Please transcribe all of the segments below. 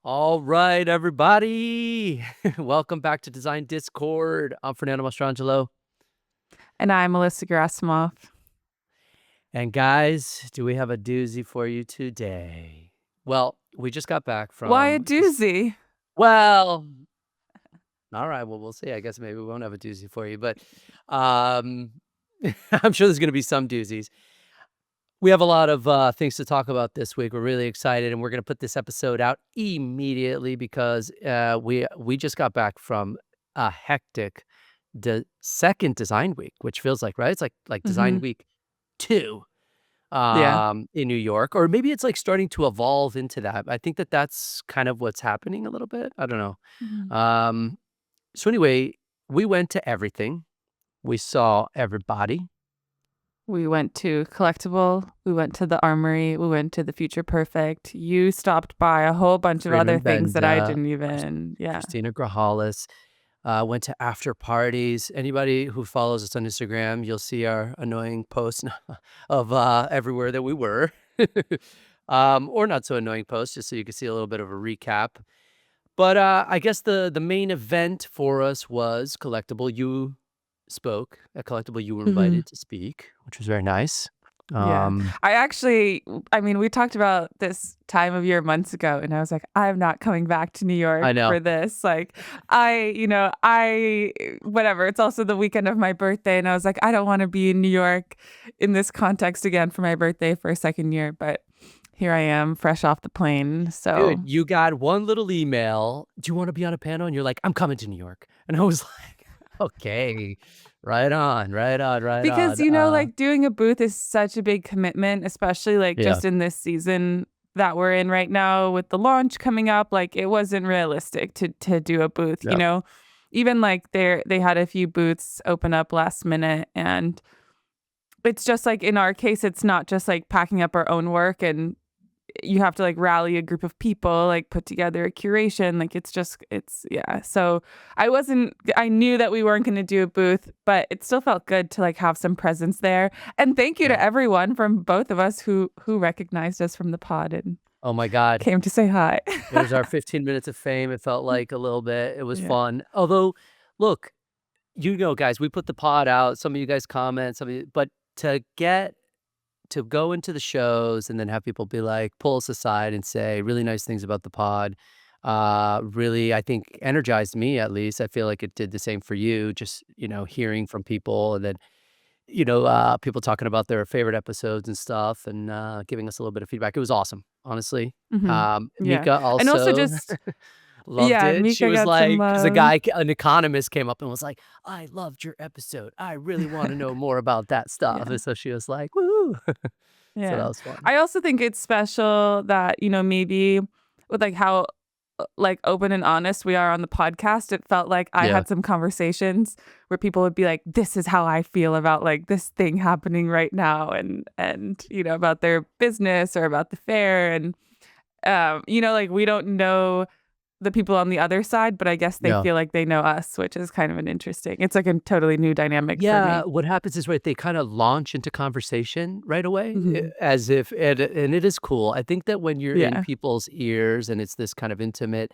All right, everybody. Welcome back to Design Discord. I'm Fernando Mastrangelo. And I'm Melissa Gerasimov. And guys, do we have a doozy for you today? Well, we just got back from... Why a doozy? Well, all right. Well, we'll see. I guess maybe we won't have a doozy for you, but I'm sure there's going to be some doozies. We have a lot of things to talk about this week. We're really excited, and we're going to put this episode out immediately because we just got back from a hectic second design week, which feels like, right? It's like design week 2 in New York, or maybe it's like starting to evolve into that. I think that's kind of what's happening a little bit. I don't know. So anyway, we went to everything. We saw everybody. We went to Collectible. We went to the Armory. We went to the Future Perfect. You stopped by a whole bunch of other things that I didn't even. Christina Grahalis. Went to after parties. Anybody who follows us on Instagram, you'll see our annoying posts of everywhere that we were. Or not so annoying posts, just so you can see a little bit of a recap. But I guess the main event for us was Collectible. You spoke at Collectible. You were invited to speak, which was very nice. We talked about this time of year months ago, and I was like, I'm not coming back to New York for this. Like, whatever. It's also the weekend of my birthday, and I was like, I don't want to be in New York in this context again for my birthday for a second year, but here I am, fresh off the plane. So, dude, you got one little email. Do you want to be on a panel? And you're like, I'm coming to New York. And I was like, okay, right on. Because, like doing a booth is such a big commitment, especially like just in this season that we're in right now with the launch coming up. Like, it wasn't realistic to do a booth, you know, even like they had a few booths open up last minute. And it's just like, in our case, it's not just like packing up our own work, and you have to like rally a group of people, like put together a curation. Like, so I knew that we weren't going to do a booth, but it still felt good to like have some presence there. And thank you to everyone from both of us who recognized us from the pod and oh my God, came to say hi. It was our 15 minutes of fame. It felt like a little bit. It was fun. Although, look, guys, we put the pod out. Some of you guys comment, but to go into the shows and then have people be like, pull us aside and say really nice things about the pod, really, I think, energized me, at least. I feel like it did the same for you, just, hearing from people, and then, people talking about their favorite episodes and stuff, and giving us a little bit of feedback. It was awesome, honestly. Mika also... And also just... loved it. Mika, she was like, because an economist came up and was like, I loved your episode. I really want to know more about that stuff. And so she was like, woo. So that was fun. I also think it's special that, maybe with like how like open and honest we are on the podcast, it felt like I had some conversations where people would be like, this is how I feel about like this thing happening right now, and about their business or about the fair. And like, we don't know the people on the other side, but I guess they feel like they know us, which is kind of it's like a totally new dynamic for me. What happens is, they kind of launch into conversation right away, as if, and it is cool. I think that when you're in people's ears and it's this kind of intimate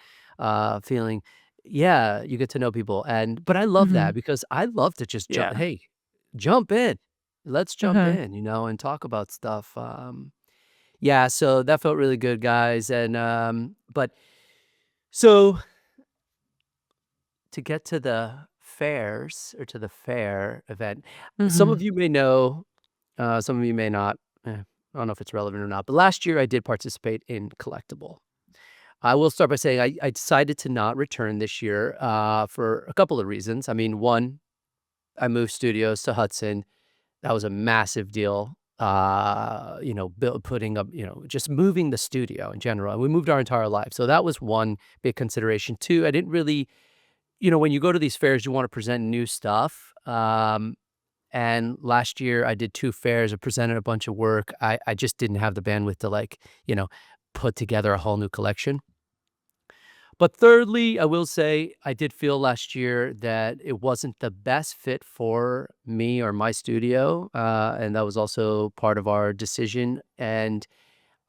feeling, you get to know people. But I love that, because I love to just jump in. Let's jump in, and talk about stuff. So that felt really good, guys. And so, to get to the fairs, or to the fair event, some of you may know, some of you may not. I don't know if it's relevant or not, but last year I did participate in Collectible. I will start by saying I decided to not return this year for a couple of reasons. I mean, one, I moved studios to Hudson. That was a massive deal. Putting up, just moving the studio in general. And we moved our entire life. So that was one big consideration. Two, I didn't really, when you go to these fairs, you want to present new stuff. And last year I did 2 fairs. I presented a bunch of work. I just didn't have the bandwidth to put together a whole new collection. But thirdly, I will say I did feel last year that it wasn't the best fit for me or my studio. And that was also part of our decision. And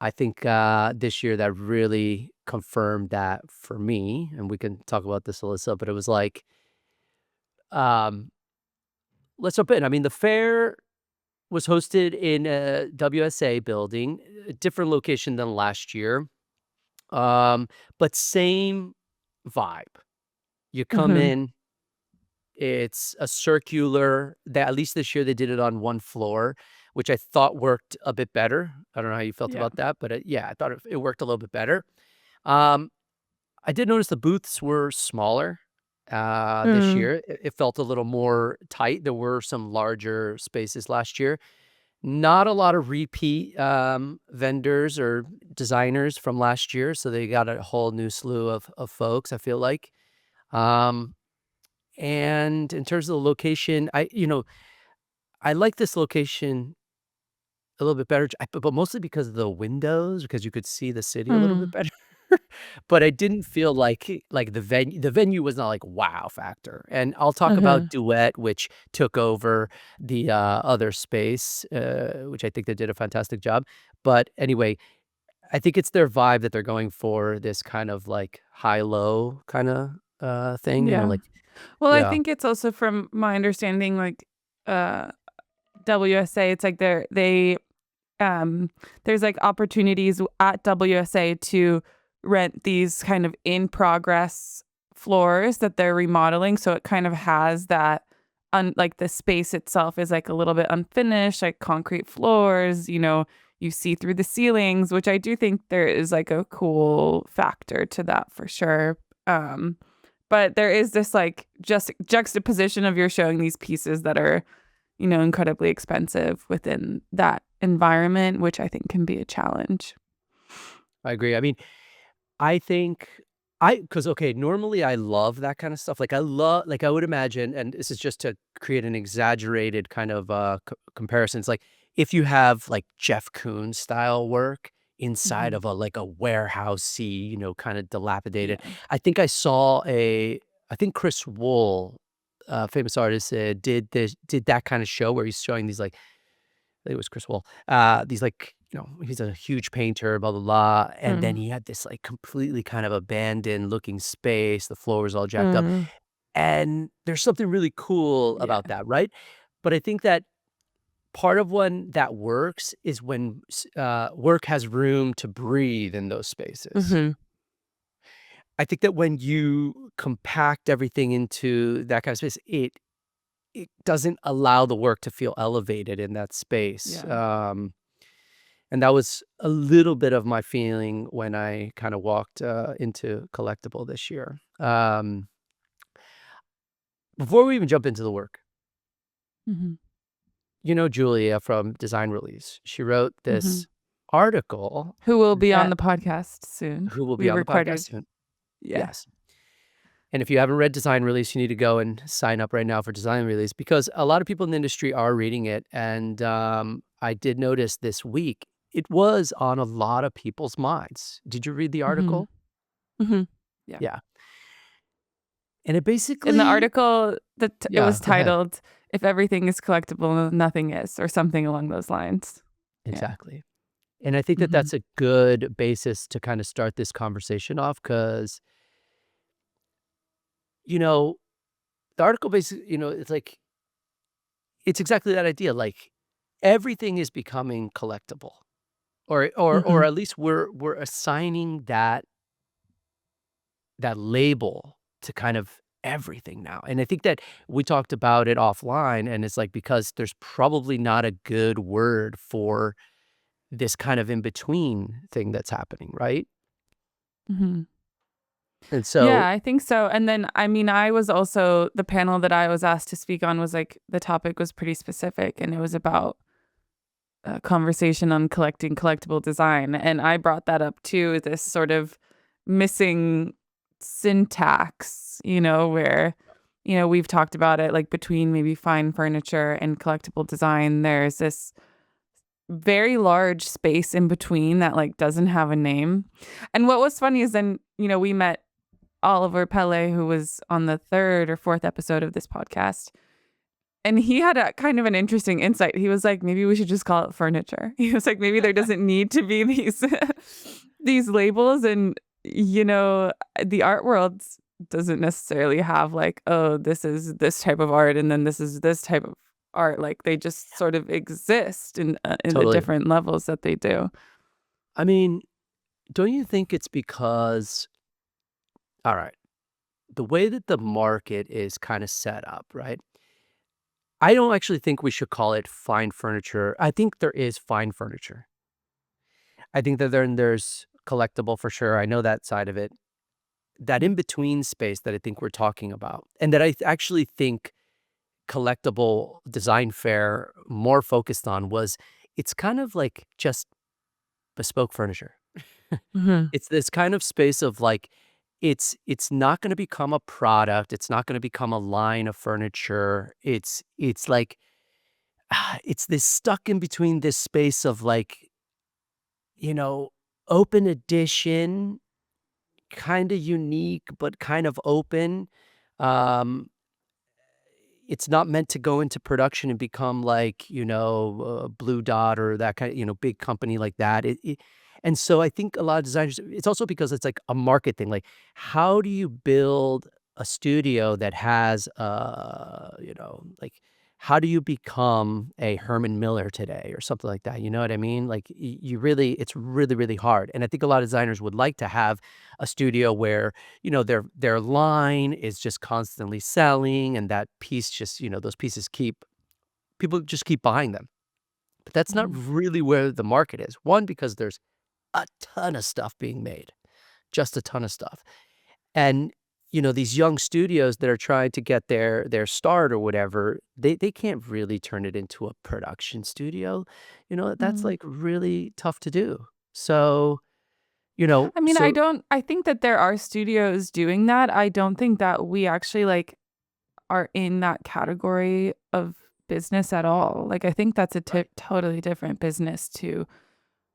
I think this year that really confirmed that for me, and we can talk about this, Alyssa, but it was like, um, let's jump in. I mean, the fair was hosted in a WSA building, a different location than last year, but same vibe. You come Mm-hmm. in, it's a circular, that at least this year they did it on one floor, which I thought worked a bit better. I don't know how you felt Yeah. about that, but yeah, I thought it worked a little bit better. Um, I did notice the booths were smaller this Mm. year. It felt a little more tight. There were some larger spaces last year. Not a lot of repeat vendors or designers from last year, so they got a whole new slew of folks, I feel like. Um, and in terms of the location, I like this location a little bit better, but mostly because of the windows, because you could see the city a little bit Mm. better. But I didn't feel like the venue was not like wow factor. And I'll talk Uh-huh. about Duet, which took over the other space, which I think they did a fantastic job. But anyway, I think it's their vibe that they're going for, this kind of like high-low kind of thing, Yeah. like Well, I yeah. think it's also from my understanding, like uh WSA, it's like there's like opportunities at WSA to rent these kind of in progress floors that they're remodeling. So it kind of has that like the space itself is like a little bit unfinished, like concrete floors, you see through the ceilings, which I do think there is like a cool factor to that for sure. Um, but there is this like just juxtaposition of you're showing these pieces that are incredibly expensive within that environment, which I think can be a challenge. I agree. I mean, I think because okay, normally I love that kind of stuff. Like I would imagine, and this is just to create an exaggerated kind of comparison. It's like if you have like Jeff Koons style work inside Mhm. of a warehousey, kind of dilapidated. Yeah. I think I think Chris Wool, famous artist, did that kind of show where he's showing these like I think it was Chris Wool. These like, he's a huge painter, blah, blah, blah. And then Mm. he had this like completely kind of abandoned looking space. The floor was all jacked up. Mm. And there's something really cool Yeah. about that, right? But I think that part of when that works is when work has room to breathe in those spaces. Mhm. I think that when you compact everything into that kind of space, it doesn't allow the work to feel elevated in that space. Yeah. And that was a little bit of my feeling when I kind of walked into Collectible this year. Before we even jump into the work, Mhm. Julia from Design Release, she wrote Mhm. this article Who will be on that the podcast soon. who will be We on the podcast recorded. soon. Yeah. Yes. And if you haven't read Design Release, you need to go and sign up right now for Design Release because a lot of people in the industry are reading it. And I did notice this week it was on a lot of people's minds. Did you read the Mhm. article? Mhm. Yeah. Yeah. And it In the basically article it yeah, was go ahead. titled "If Everything is Collectible, Nothing Is," or something along those lines. Yeah. Exactly. And I think that Mhm. that's a good basis to kind of start this conversation off because, you know, the article basically, it's like, it's exactly that idea. Like everything is becoming collectible or Mhm. at least we're assigning that label to kind of everything now. And I think that we talked about it offline and it's like because there's probably not a good word for this kind of in between thing that's happening, right? Mhm. And Yeah, so I think so. And then, I mean, I was also the panel that I was asked to speak on was like the topic was pretty specific and it was about a conversation on collecting collectible design. And I brought that up too, this sort of missing syntax, where, we've talked about it like between maybe fine furniture and collectible design. There's this very large space in between that like doesn't have a name. And what was funny is then, we met Oliver Pele, who was on the third or fourth episode of this podcast. And he had a kind of an interesting insight. He was like, maybe we should just call it furniture. He was like, maybe there doesn't need to be these these labels. And, the art world doesn't necessarily have like, oh, this is this type of art and then this is this type of art. Like they just sort of exist in the Totally. different levels that they do. I mean, don't you think it's because, all right, the way that the market is kind of set up, right? I don't actually think we should call it fine furniture. I think there is fine furniture. I think that there's collectible for sure. I know that side of it. That in-between space that I think we're talking about, and that actually think Collectible Design Fair more focused on was it's kind of like just bespoke furniture. Mhm. It's this kind of space of like, it's not gonna become a product, it's not gonna become a line of furniture. It's like, it's this stuck in between this space of like, you know, open edition, kinda unique, but kind of open. Um, it's not meant to go into production and become like, Blue Dot or that kind of, big company like that. And so I think a lot of designers, it's also because it's like a market thing. Like, how do you build a studio that has, like, how do you become a Herman Miller today or something like that? You know what I mean? Like, you really, it's really, really hard. And I think a lot of designers would like to have a studio where their line is just constantly selling, and that piece just, those pieces people just keep buying them. But that's not Mhm. really where the market is. One, because there's a ton of stuff being made, just a ton of stuff. And, these young studios that are trying to get their start or whatever, they can't really turn it into a production studio. That's Mhm. like really tough to do. So, I mean, I think that there are studios doing that. I don't think that we actually like are in that category of business at all. Like I think that's a right. totally different business to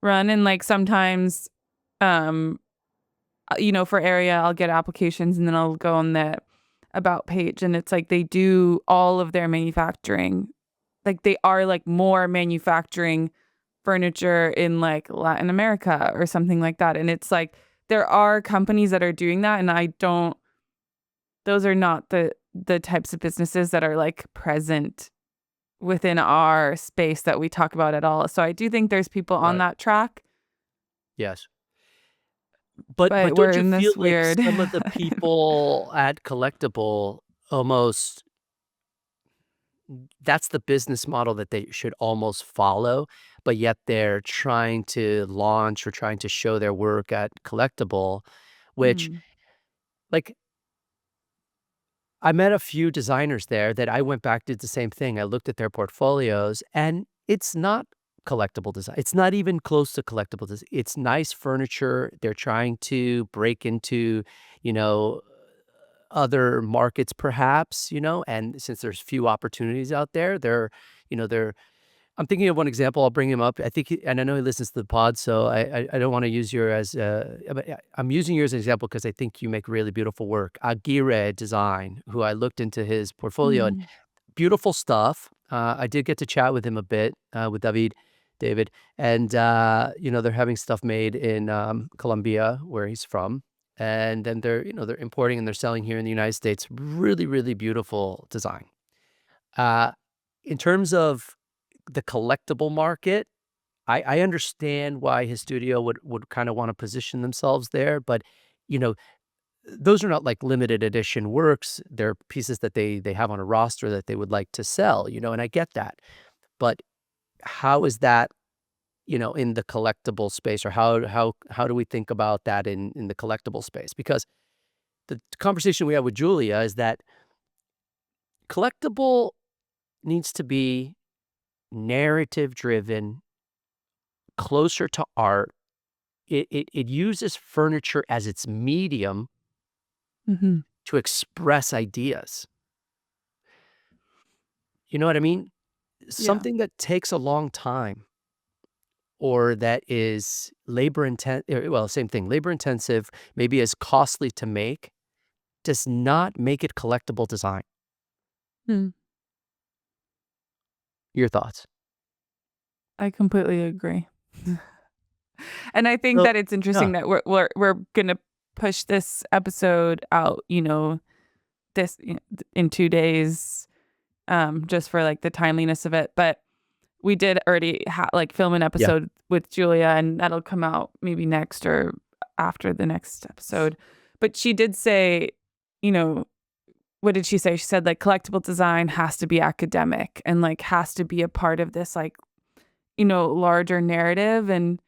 run. And like sometimes um for area I'll get applications and then I'll go on the about page and it's like they do all of their manufacturing. Like they are like more manufacturing furniture in like Latin America or something like that. And it's like there are companies that are doing that and I don't those are not the types of businesses that are like present within our space that we talk about at all. So I do think there's people on Right. that track, Yes. But but we're don't you in feel this like weird some of the people at Collectible almost, that's the business model that they should almost follow, but yet they're trying to launch or trying to show their work at Collectible, which, Mhm. like, I met a few designers there that I went back, did the same thing. I looked at their portfolios, and it's not collectible design. It's not even close to collectible design. It's nice furniture. They're trying to break into, you know, other markets perhaps, and since there's few opportunities out there, they're I'm thinking of one example, I'll bring him up. I think and I know he listens to the pod, so I don't wanna use your as, but yeah, I'm using you as an example because I think you make really beautiful work. Aguirre Design, who I looked into his portfolio, and Mhm. beautiful stuff. I did get to chat with him a bit, with David, and, they're having stuff made in, Colombia, where he's from, and then they're importing and they're selling here in the United States. Really, really beautiful design. Uh, in terms of the collectible market, I understand why his studio would kinda wanna position themselves there, but, you know, those are not, like, limited edition works. They're pieces that they have on a roster that they would like to sell, and I get that. But how is that, in the collectible space, or how do we think about that in the collectible space? Because the conversation we had with Julia is that collectible needs to be narrative driven, closer to art. It uses furniture as its medium Mhm. to express ideas. You know what I mean? Yeah. Something that takes a long time or that is same thing, labor intensive, maybe is costly to make, does not make it collectible design. Mm. Your thoughts? I completely agree. And I think So, that it's interesting yeah. that we're gonna push this episode out, this in 2 days, just for like the timeliness of it. But we did already like film an Yeah. episode with Julia, and that'll come out maybe next or after the next episode. But she did say, you know, what did she say? She said like collectible design has to be academic and like has to be a part of this like, larger narrative. And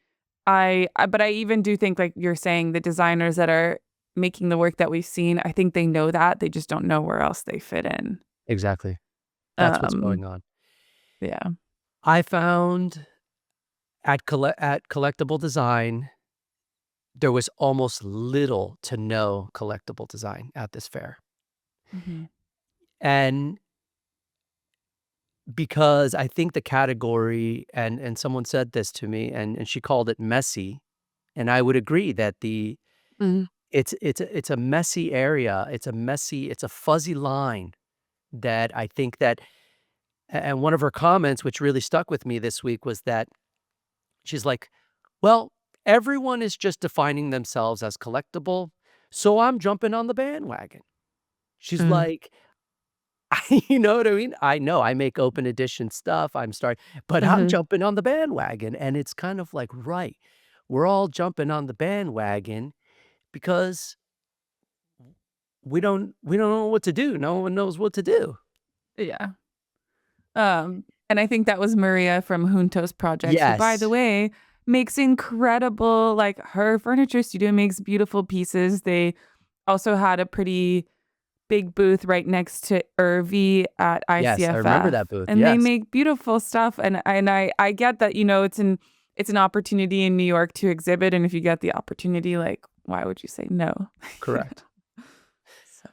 but I even do think like you're saying the designers that are making the work that we've seen, I think they know that. They just don't know where else they fit in. Exactly. That's what's Um, going on. yeah. I found at Collectible Design, there was almost little to no collectible design at this fair. Mhm. And because I think the category, and someone said this to me, and she called it messy, and I would agree that Mhm. it's a messy area. It's a fuzzy line that I think that, and one of her comments, which really stuck with me this week, was that she's like, "Well, everyone is just defining themselves as collectible, so I'm jumping on the bandwagon." She's Mm. like, you know what I mean? I know I make open edition stuff, but I'm Mhm. jumping on the bandwagon, and it's kind of like, right, we're all jumping on the bandwagon because we don't know what to do. No one knows what to do. Yeah. And I think that was Maria from Juntos Projects, who, by the Yes. way, makes incredible, like her furniture studio makes beautiful pieces. They also had a pretty big booth right next to Irvi at Yes, I remember ICFF, that booth, and they yes. make beautiful stuff. And I get that, it's an opportunity in New York to exhibit, and if you get the opportunity, like, why would you say no? Correct. So.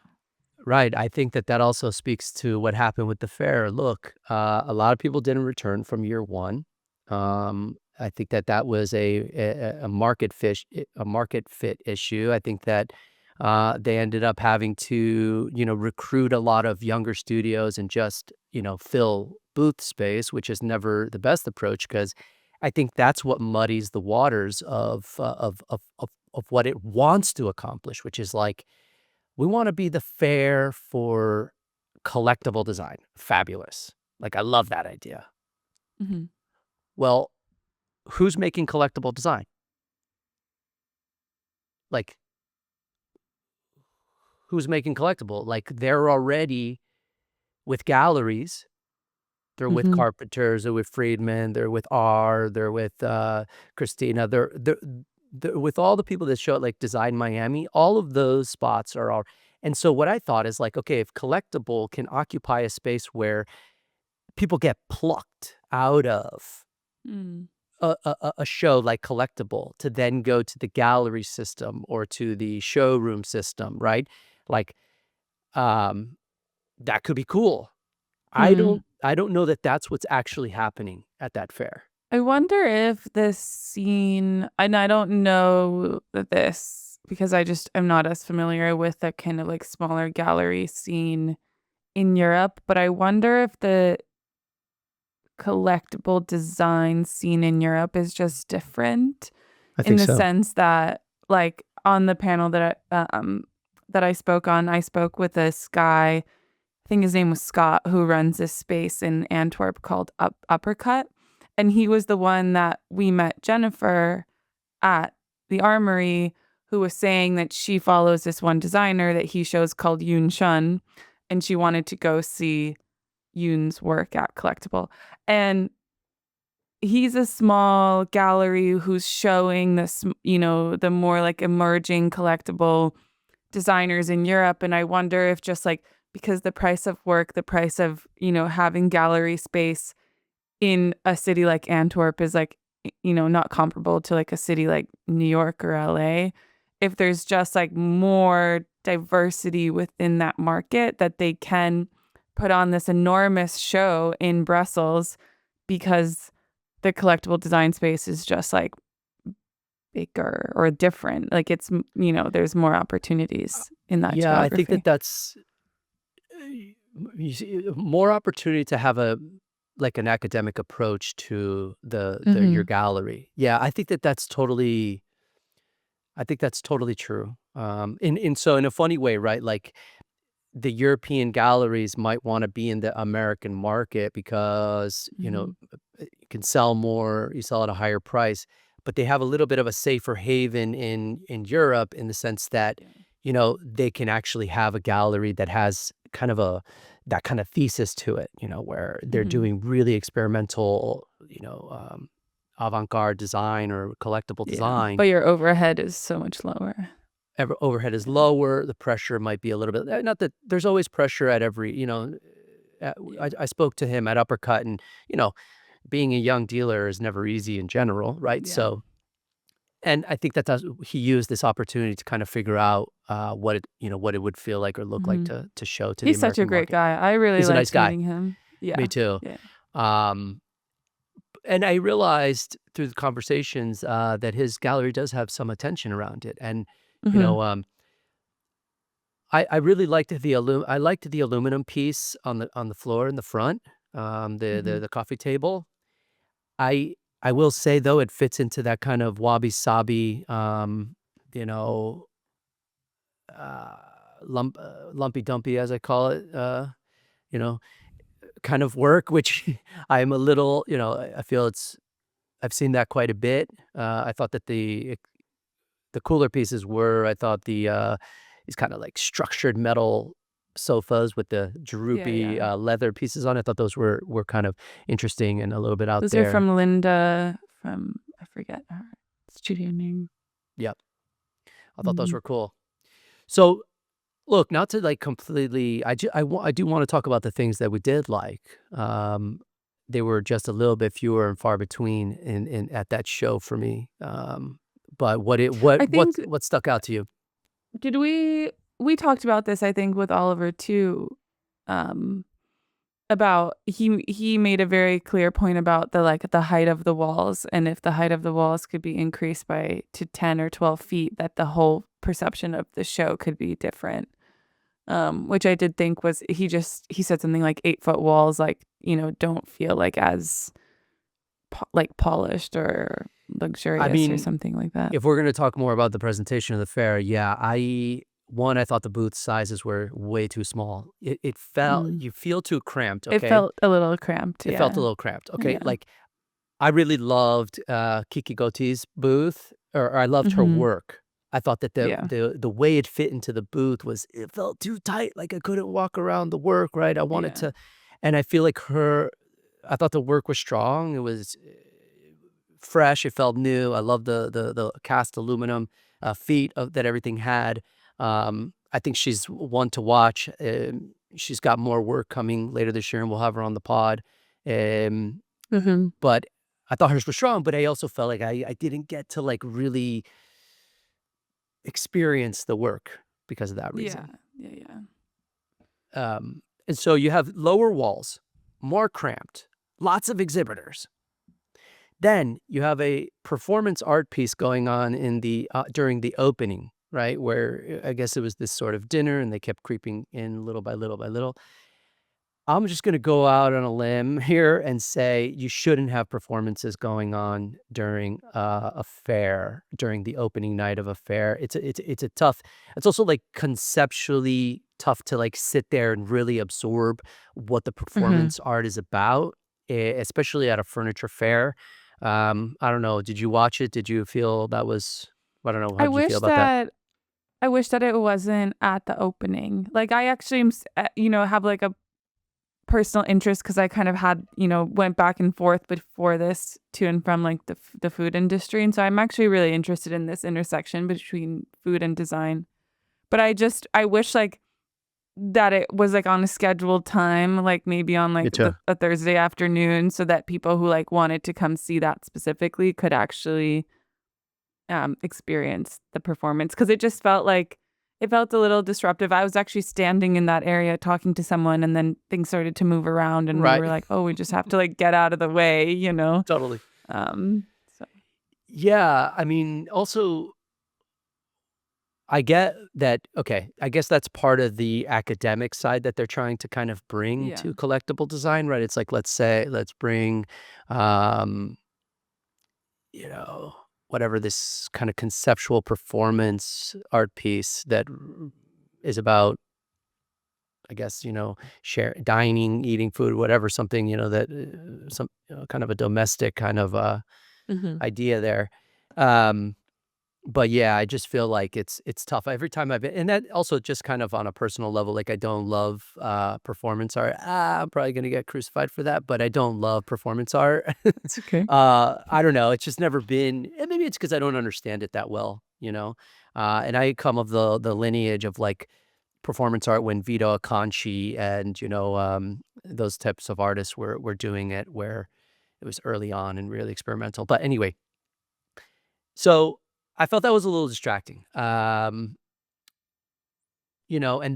Right, I think that also speaks to what happened with the fair. Look, a lot of people didn't return from year one. I think that was a market fit issue. I think that, they ended up having to, recruit a lot of younger studios and just, fill booth space, which is never the best approach, because I think that's what muddies the waters of what it wants to accomplish, which is like, we wanna be the fair for collectible design. Fabulous. Like, I love that idea. Mhm. Well, who's making collectible design? Like, who's making collectible? Like, they're already with galleries. They're with Mhm. Carpenters, they're with Friedman, they're with R, they're with, Christina. They're with all the people that show at, like, Design Miami. All of those spots are all, and so what I thought is like, okay, if collectible can occupy a space where people get plucked out of Mm. a show like Collectible to then go to the gallery system or to the showroom system, right? Like, um, that could be cool. I Mm. don't I don't know that that's what's actually happening at that fair. I wonder if this scene, and I don't know this because I just am not as familiar with the kind of like smaller gallery scene in Europe, but I wonder if the collectible design scene in Europe is just different I in think the so. sense that like on the panel that I spoke on, I spoke with this guy, I think his name was Scott, who runs this space in Antwerp called Uppercut. And he was the one that we met Jennifer at the Armory, who was saying that she follows this one designer that he shows called Yoon Shun, and she wanted to go see Yoon's work at Collectible. And he's a small gallery who's showing this, the more like emerging collectible designers in Europe. And I wonder if just like because the price of work, the price of, having gallery space in a city like Antwerp is like, not comparable to like a city like New York or LA. If there's just like more diversity within that market that they can put on this enormous show in Brussels because the collectible design space is just like bigger or different. Like it's, there's more opportunities in that Yeah, I think geography. that's, you see, more opportunity to have like an academic approach to your Mm-hmm. gallery. Yeah, I think that's totally true. So in a funny way, right? Like the European galleries might want to be in the American market because, Mm-hmm. you can sell more, you sell at a higher price, but they have a little bit of a safer haven in Europe in the sense that, Yeah. they can actually have a gallery that has that kind of thesis to it, where they're Mm-hmm. doing really experimental, avant-garde design or collectible Yeah. design. But your overhead is so much lower. Overhead is Yeah. lower. The pressure might be a little bit, not that there's always pressure at every, Yeah. I spoke to him at Uppercut, and, being a young dealer is never easy in general, right? Yeah. So, and I think he used this opportunity to kind of figure out what it would feel like or look like Mm-hmm. to show to the He's such a American great market. guy. I really He's a nice liked guy. meeting him. Me Yeah. too. Yeah. Um, and I realized through the conversations that his gallery does have some attention around it, and you Mm-hmm. know, I really liked I liked the aluminum piece on the floor in the front, Mm-hmm. the coffee table. I I will say though it fits into that kind of wabi sabi, you know, uh, lumpy dumpy as I call it, you know, kind of work, which I'm a little, I feel I've seen that quite a bit. I thought that the cooler pieces were, I thought these kind of like structured metal sofas with the Yeah. droopy Yeah. leather pieces on it. I thought those were kind of interesting and a little bit out Those are there. from Linda from, I forget her studio name. Yep, I thought those Mm-hmm. were cool. So look, not to like completely, I do want to talk about the things that we did like. They were just a little bit fewer and far between in at that show for me. But I think what stuck out to you? did we talked about this, I think, with Oliver too. Um about he made a very clear point about the height of the walls, and if the height of the walls could be increased by to 10 or 12 feet, that the whole perception of the show could be different. Which I did think was he said something like 8-foot walls, like, don't feel like as like polished or I luxurious or mean, something like that. if we're gonna talk more about the presentation of the fair, yeah, I thought the booth sizes were way too small. It felt Mm. you feel too cramped, It okay? felt a little cramped, It felt a yeah. little cramped, okay? Yeah. Like, I really loved, Kiki Goti's booth, or I loved her Mhm. work. I thought that Yeah. the way it fit into the booth it felt too tight, like I couldn't walk around the work, right? I wanted Yeah. to, and I feel like I thought the work was strong. It was fresh. It felt new. I love the cast aluminum feet that everything had. I think she's one to watch. She's got more work coming later this year, and we'll have her on the pod. Um, Mhm. but I thought hers was strong, but I also felt like I didn't get to like really experience the work because of that Yeah. reason. Yeah, yeah. And so you have lower walls, more cramped, lots of exhibitors. Then you have a performance art piece going on in during the opening, right? Where I guess it was this sort of dinner, and they kept creeping in little by little by little. I'm just going to go out on a limb here and say you shouldn't have performances going on during a fair, during the opening night of a fair. It's a tough. It's also like conceptually tough to like sit there and really absorb what the Mhm. performance art is about, especially at a furniture fair. I don't know. Did you watch it? Did you feel that was? I don't know. How I did you feel wish about that? that I wish that it wasn't at the opening. Like, I actually have like a personal interest because I kind of had, went back and forth before this to and from like the food industry. And so I'm actually really interested in this intersection between food and design. But I wish like that it was like on a scheduled time, like maybe on Me like too. a Thursday afternoon, so that people who like wanted to come see that specifically could actually experience the performance, because it felt a little disruptive. I was actually standing in that area talking to someone, and then things started to move around, and we were Right. like, "Oh, we just have to like get out of the way." Totally. Um, so Yeah. I mean, also, I get that. Okay, I guess that's part of the academic side that they're trying to kind of bring Yeah. to collectible design, right? It's like, let's bring, um, you know, whatever this kind of conceptual performance art piece that is about, I guess, share dining, eating food, whatever, something, that some kind of a domestic kind of Mhm. idea there. Um, But yeah, I just feel like it's tough every time I've been, and that also just kind of on a personal level, like I don't love performance art. I'm probably gonna get crucified for that, but I don't love performance art. It's okay. I don't know. It's just never been, and maybe it's because I don't understand it that well, And I come of the lineage of like performance art when Vito Acconci and those types of artists were doing it, where it was early on and really experimental. But anyway, so I felt that was a little distracting. And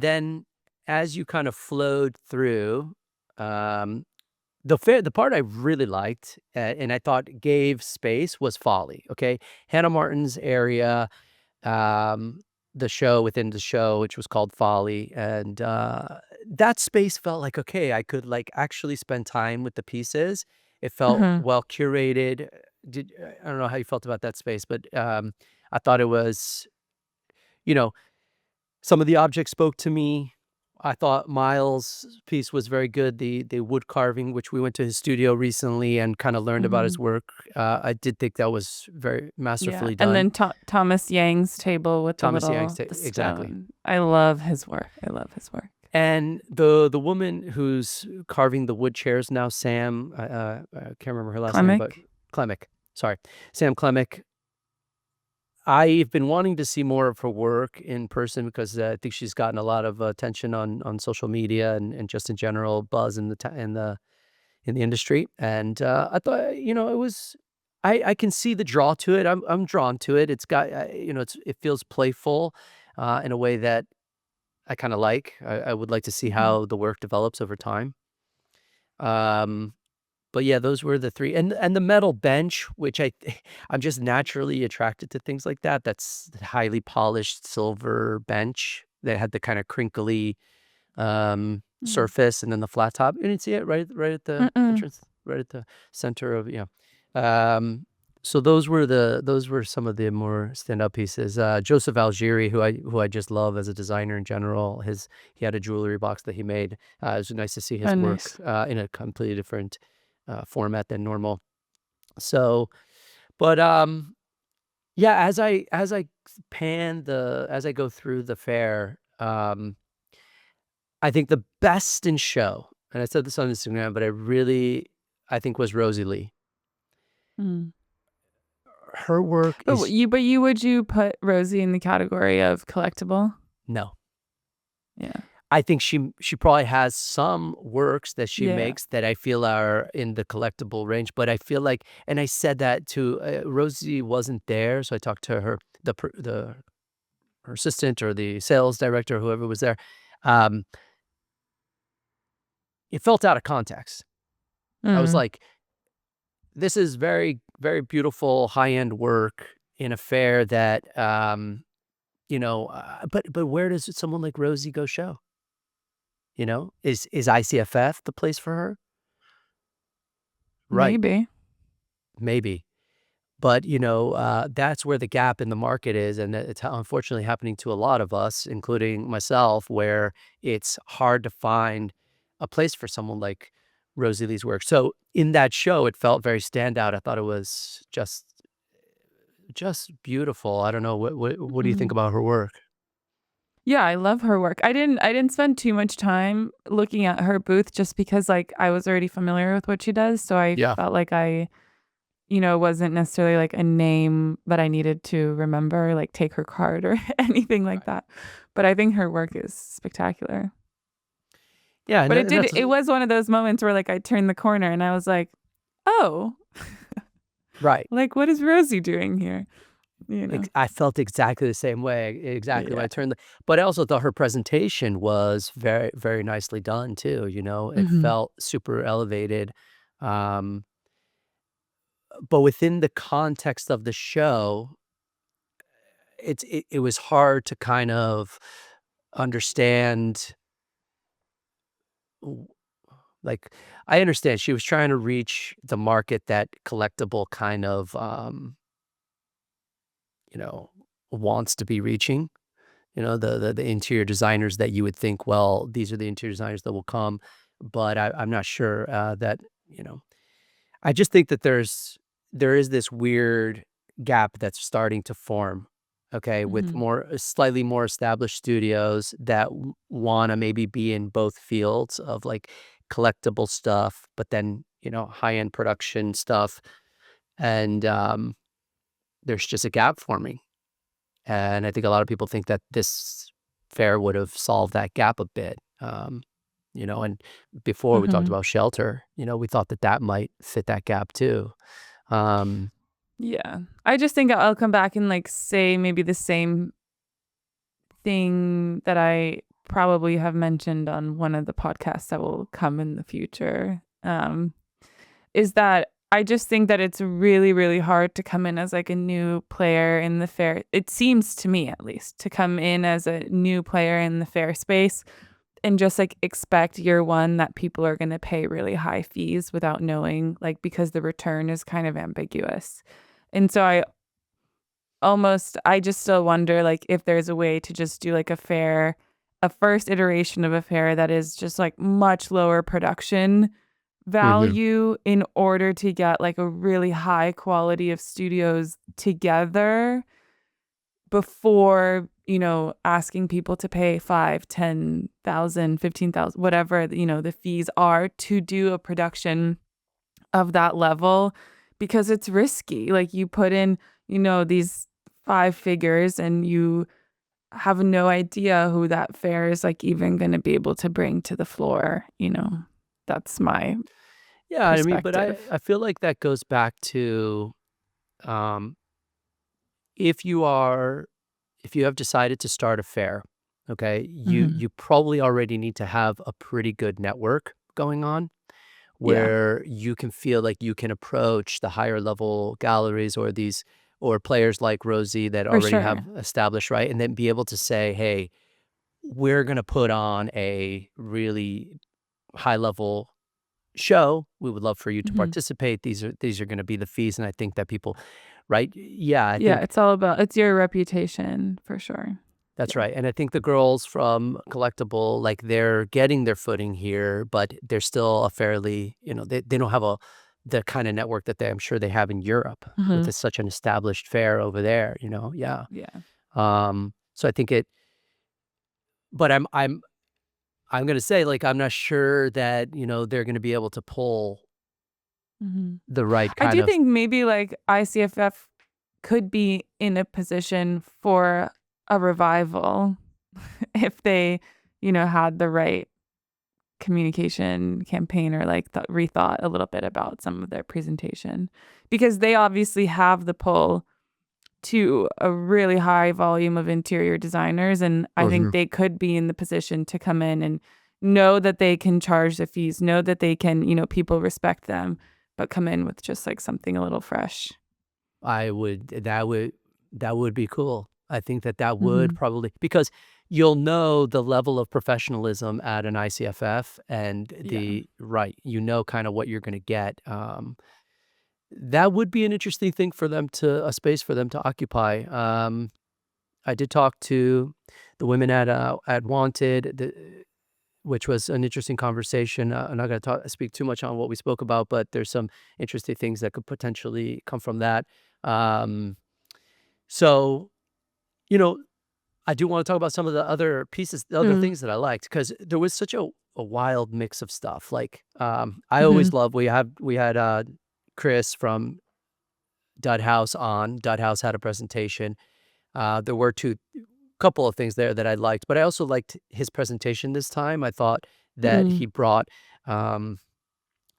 then as you kind of flowed through, um, the part I really liked, and I thought gave space, was Folly. Okay, Hannah Martin's area, um, the show within the show, which was called Folly, and that space felt like, okay, I could like actually spend time with the pieces. It felt Mhm. well curated. I don't know how you felt about that space, but I thought it was, you know, some of the objects spoke to me. I thought Miles' piece was very good. The wood carving, which we went to his studio recently and kind of learned about his Mhm. work. I did think that was very Yeah, masterfully and done. then Thomas Yang's table with Thomas Young's the exactly. stone. I love his work. I love his work. And the woman who's carving the wood chairs now, Sam, I can't remember her last name, but Klemick. Klemick. Sorry, Sam Klemick. I've been wanting to see more of her work in person because I think she's gotten a lot of attention on social media and just in general buzz in the industry. And I thought, it was. I can see the draw to it. I'm drawn to it. It's got it feels playful in a way that I kind of like. I would like to see Mhm. how the work develops over time. Um, but yeah, those were the 3, and the metal bench, which I'm just naturally attracted to things like that. That's the highly polished silver bench that had the kinda crinkly, Mm. surface and then the flat top. You didn't see it right at the Mm-mm. entrance, right at the center of, so those were some of the more standout pieces. Joesph Algeri, who I just love as a designer in general, he had a jewelry box that he made. It was nice to see his Oh, work, nice. in a completely different format than normal. So, but yeah, as I go through the fair, I think the best in show, and I said this on Instagram, but I think was Rosie Li. Mm. Her work is Would you put Rosie in the category of collectible? no. Yeah. I think she probably has some works that she Yeah. makes that I feel are in the collectible range, but I feel like, and I said that to Rosie wasn't there, so I talked to her assistant or the sales director, whoever was there. Um, it felt out of context. I was Mm. like, this is very, very beautiful high-end work in a fair that, but where does someone like Rosie go show? Is ICFF the place for her? Right, Maybe. maybe. But, that's where the gap in the market is, and it's unfortunately happening to a lot of us, including myself, where it's hard to find a place for someone like Rosie Lee's work. So in that show, it felt very standout. I thought it was just beautiful. I don't know, what do you think Mhm. about her work? Yeah, I love her work. I didn't spend too much time looking at her booth just because, like, I was already familiar with what she does, so I Yeah. felt like wasn't necessarily, like, a name that I needed to remember, like, take her card or anything like Right. that. But I think her work is spectacular. Yeah, But and that's it was one of those moments where, like, I turned the corner and I was like, "Oh, right. like, what is Rosie doing here?" You know? I felt exactly the same way, exactly when Yeah. I turned but I also thought her presentation was very, very nicely done too, It Mhm. felt super elevated, um, but within the context of the show, it was hard to kind of understand. Like, I understand she was trying to reach the market that Collectible kind of, you know, wants to be reaching. The interior designers that you would think, well, these are the interior designers that will come, but I'm not sure that you know. I just think that there is this weird gap that's starting to form, okay, with Mhm. slightly more established studios that want to maybe be in both fields of like collectible stuff, but then high end production stuff, and there's just a gap forming. And I think a lot of people think that this fair would have solved that gap a bit. And before we talked Mhm. about shelter, we thought that that might fit that gap too. Um, Yeah. I just think I'll come back and like say maybe the same thing that I probably have mentioned on one of the podcasts that will come in the future. Is that I just think that it's really, really hard to come in as like a new player in the fair. It seems to me, at least, to come in as a new player in the fair space and just like expect year one that people are going to pay really high fees without knowing, like, because the return is kind of ambiguous. And so I just still wonder like if there's a way to just do like a first iteration of a fair that is just like much lower production mhm. value in order to get like a really high quality of studios together before, asking people to pay 5, 10,000, 15,000, whatever, the fees are to do a production of that level because it's risky. Like you put in, these 5 figures and you have no idea who that fair is like even going to be able to bring to the floor. That's my Yeah, I mean, but I perspective. feel like that goes back to um, if you are if you have decided to start a fair, okay, you Mhm. you probably already need to have a pretty good network going on Yeah, where you can feel like you can approach the higher level galleries or players like Rosie that for already have sure. established, right? And then be able to say, hey, we're going to put on a really high level show. We would love for you to Mhm. participate. These are going to be the fees. And I think that people, right? Yeah, I Yeah, think it's all about it's your reputation for sure. that's Yeah. right. And I think the girls from Collectible, like they're getting their footing here, but they're still a fairly, they don't have the kind of network that I'm sure they have in Europe with Mhm. such an established fair over there. Yeah. Yeah. So I think but I'm gonna say, like, I'm not sure that, they're gonna be able to pull Mhm. the right I kind do of. think maybe like ICFF could be in a position for a revival if they, had the right communication campaign or like rethought a little bit about some of their presentation because they obviously have the pull to a really high volume of interior designers. And I think Mhm. they could be in the position to come in and know that they can charge the fees, know that they can, people respect them, but come in with just like something a little fresh. I would that would be cool. I think that that would Hmm. probably because you'll know the level of professionalism at an ICFF and Yeah. kinda what you're gonna get. That would be an interesting thing for them to a space for them to occupy. I did talk to the women at Wanted, which was an interesting conversation. I'm not gonna speak too much on what we spoke about, but there's some interesting things that could potentially come from that. Um, so, you know, I do wanna talk about some of the other pieces, the other Mm. things that I liked because there was such a wild mix of stuff. Like, I Hmm. always love we had, Chris from Dud House on. Dud House had a presentation. There were couple of things there that I liked, but I also liked his presentation this time. I thought that Mm. he brought,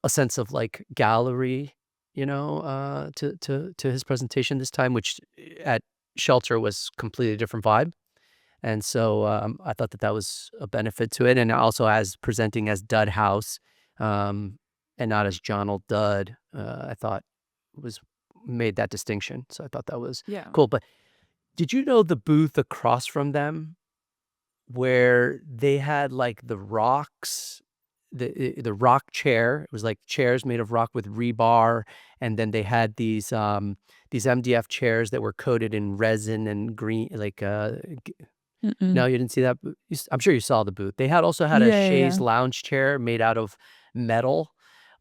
a sense of, like, gallery, to his presentation this time, which at Shelter was completely different vibe. And so, I thought that that was a benefit to it, and also as presenting as Dud House, and not as Jonald Dud, I thought was made that distinction, so I thought that was Yeah. cool, but Did you know the booth across from them where they had like the rocks, the rock chair? It was like chairs made of rock with rebar, and then they had these MDF chairs that were coated in resin and green, like Mm-mm. no, you didn't see that. I'm sure you saw the booth. They also had a Yeah, yeah, chaise yeah. lounge chair made out of metal,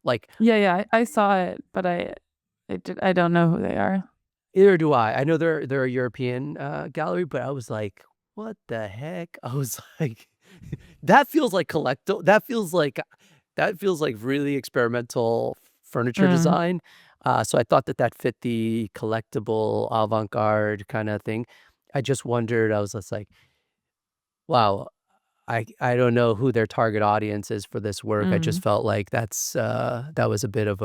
like. Yeah, yeah. I saw it, but I don't know who they are. Either do I. I know they're a European gallery, but I was like, "What the heck?" I was like, "That feels like collectible. That feels like really experimental furniture Mm. design." So I thought that that fit the collectible avant-garde kind of thing. I just wondered. I was just like, "Wow, I don't know who their target audience is for this work." I just Mm. felt like that was a bit of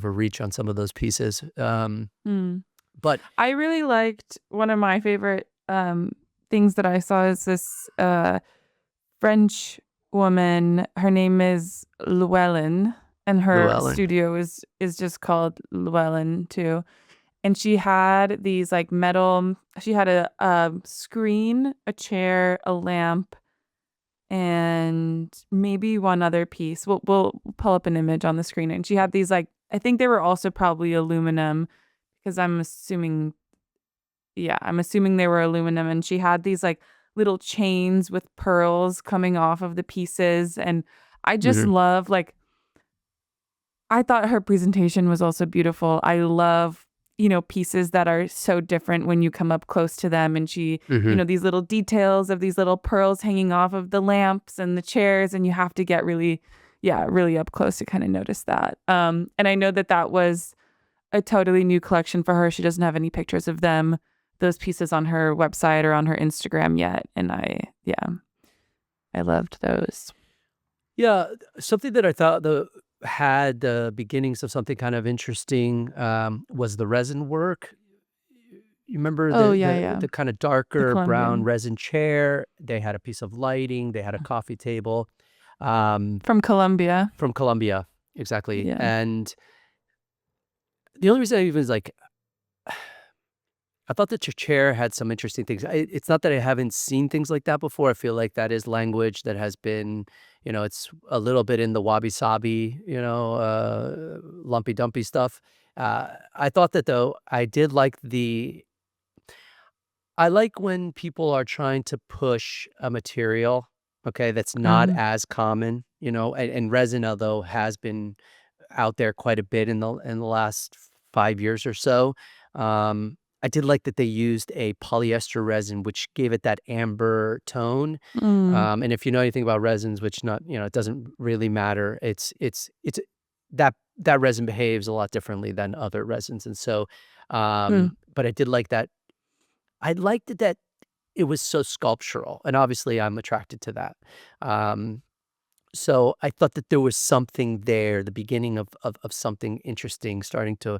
a reach on some of those pieces. Mm. But I really liked one of my favorite things that I saw is this French woman. Her name is Llewellyn, and her Llewellyn. studio is just called Llewellyn too. And she had these like metal. She had a screen, a chair, a lamp, and maybe one other piece. We'll pull up an image on the screen, and she had these like I think they were also probably aluminum because I'm assuming they were aluminum, and she had these like little chains with pearls coming off of the pieces, and I just Mhm, love like I thought her presentation was also beautiful. I love, pieces that are so different when you come up close to them. And she, mhm. these little details of these little pearls hanging off of the lamps and the chairs. And you have to get really, yeah, really up close to kind of notice that. And I know that that was a totally new collection for her. She doesn't have any pictures of those pieces on her website or on her Instagram yet. And I loved those. Yeah, something that I thought had the beginnings of something kind of interesting, was the resin work. You remember Oh, the yeah, the yeah. the kinda The darker brown Colombian resin chair? They had a piece of lighting, they had a coffee table, um, from Colombia. from Colombia, exactly, Yeah. and the only reason I even was like, I thought that your chair had some interesting things. It's not that I haven't seen things like that before. I feel like that is language that has been, it's a little bit in the wabi-sabi, lumpy dumpy stuff. I thought that though, I like when people are trying to push a material, okay, that's not Um, as common, and resin, although has been out there quite a bit in the last 5 years or so. I did like that they used a polyester resin, which gave it that amber tone. mm, And if you know anything about resins, which not it doesn't really matter. It's that resin behaves a lot differently than other resins, and so, mm, but I did like that. I liked that it was so sculptural, and obviously I'm attracted to that. Um, so I thought that there was something there, the beginning of something interesting starting to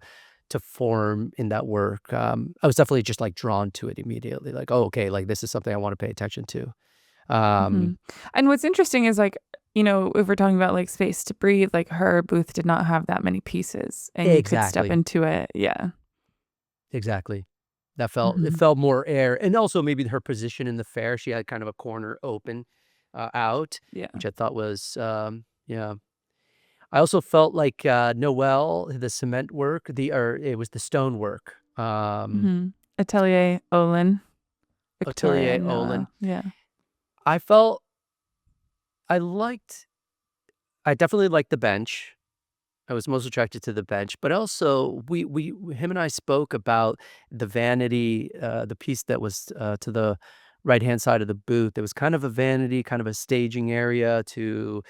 form in that work. I was definitely just, like, drawn to it immediately, like, "Oh, okay, like, this is something I wanna pay attention to." hmm. Um And what's interesting is like, if we're talking about like space to breathe, like her booth did not have that many pieces and you could step Exactly, into it. Yeah. exactly. It Hmm. felt more air, and also maybe her position in the fair, she had kind of a corner open, out, Yeah. which I thought was, yeah. I also felt like, Noel, the cement work, it was the stonework, Hmm. Atelier Olin, Victoria Atelier Ollin. Noah. Yeah. I felt I liked I definitely liked the bench. I was most attracted to the bench, but also him and I spoke about the vanity, the piece that was, to the right-hand side of the booth. There was kind of a vanity, kind of a staging area to,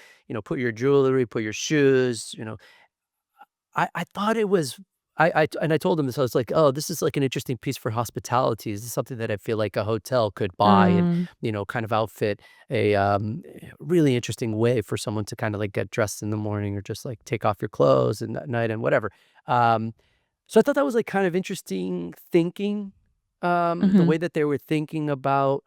put your jewelry, put your shoes, I thought it was I told him this, I was like, "Oh, this is, like, an interesting piece for hospitality. This is something that I feel like a hotel could buy and, Mm, kind of outfit a, really interesting way for someone to kinda, like, get dressed in the morning or just, like, take off your clothes and at night and whatever." Um, so I thought that was, like, kind of interesting thinking, the hmm. way that they were thinking about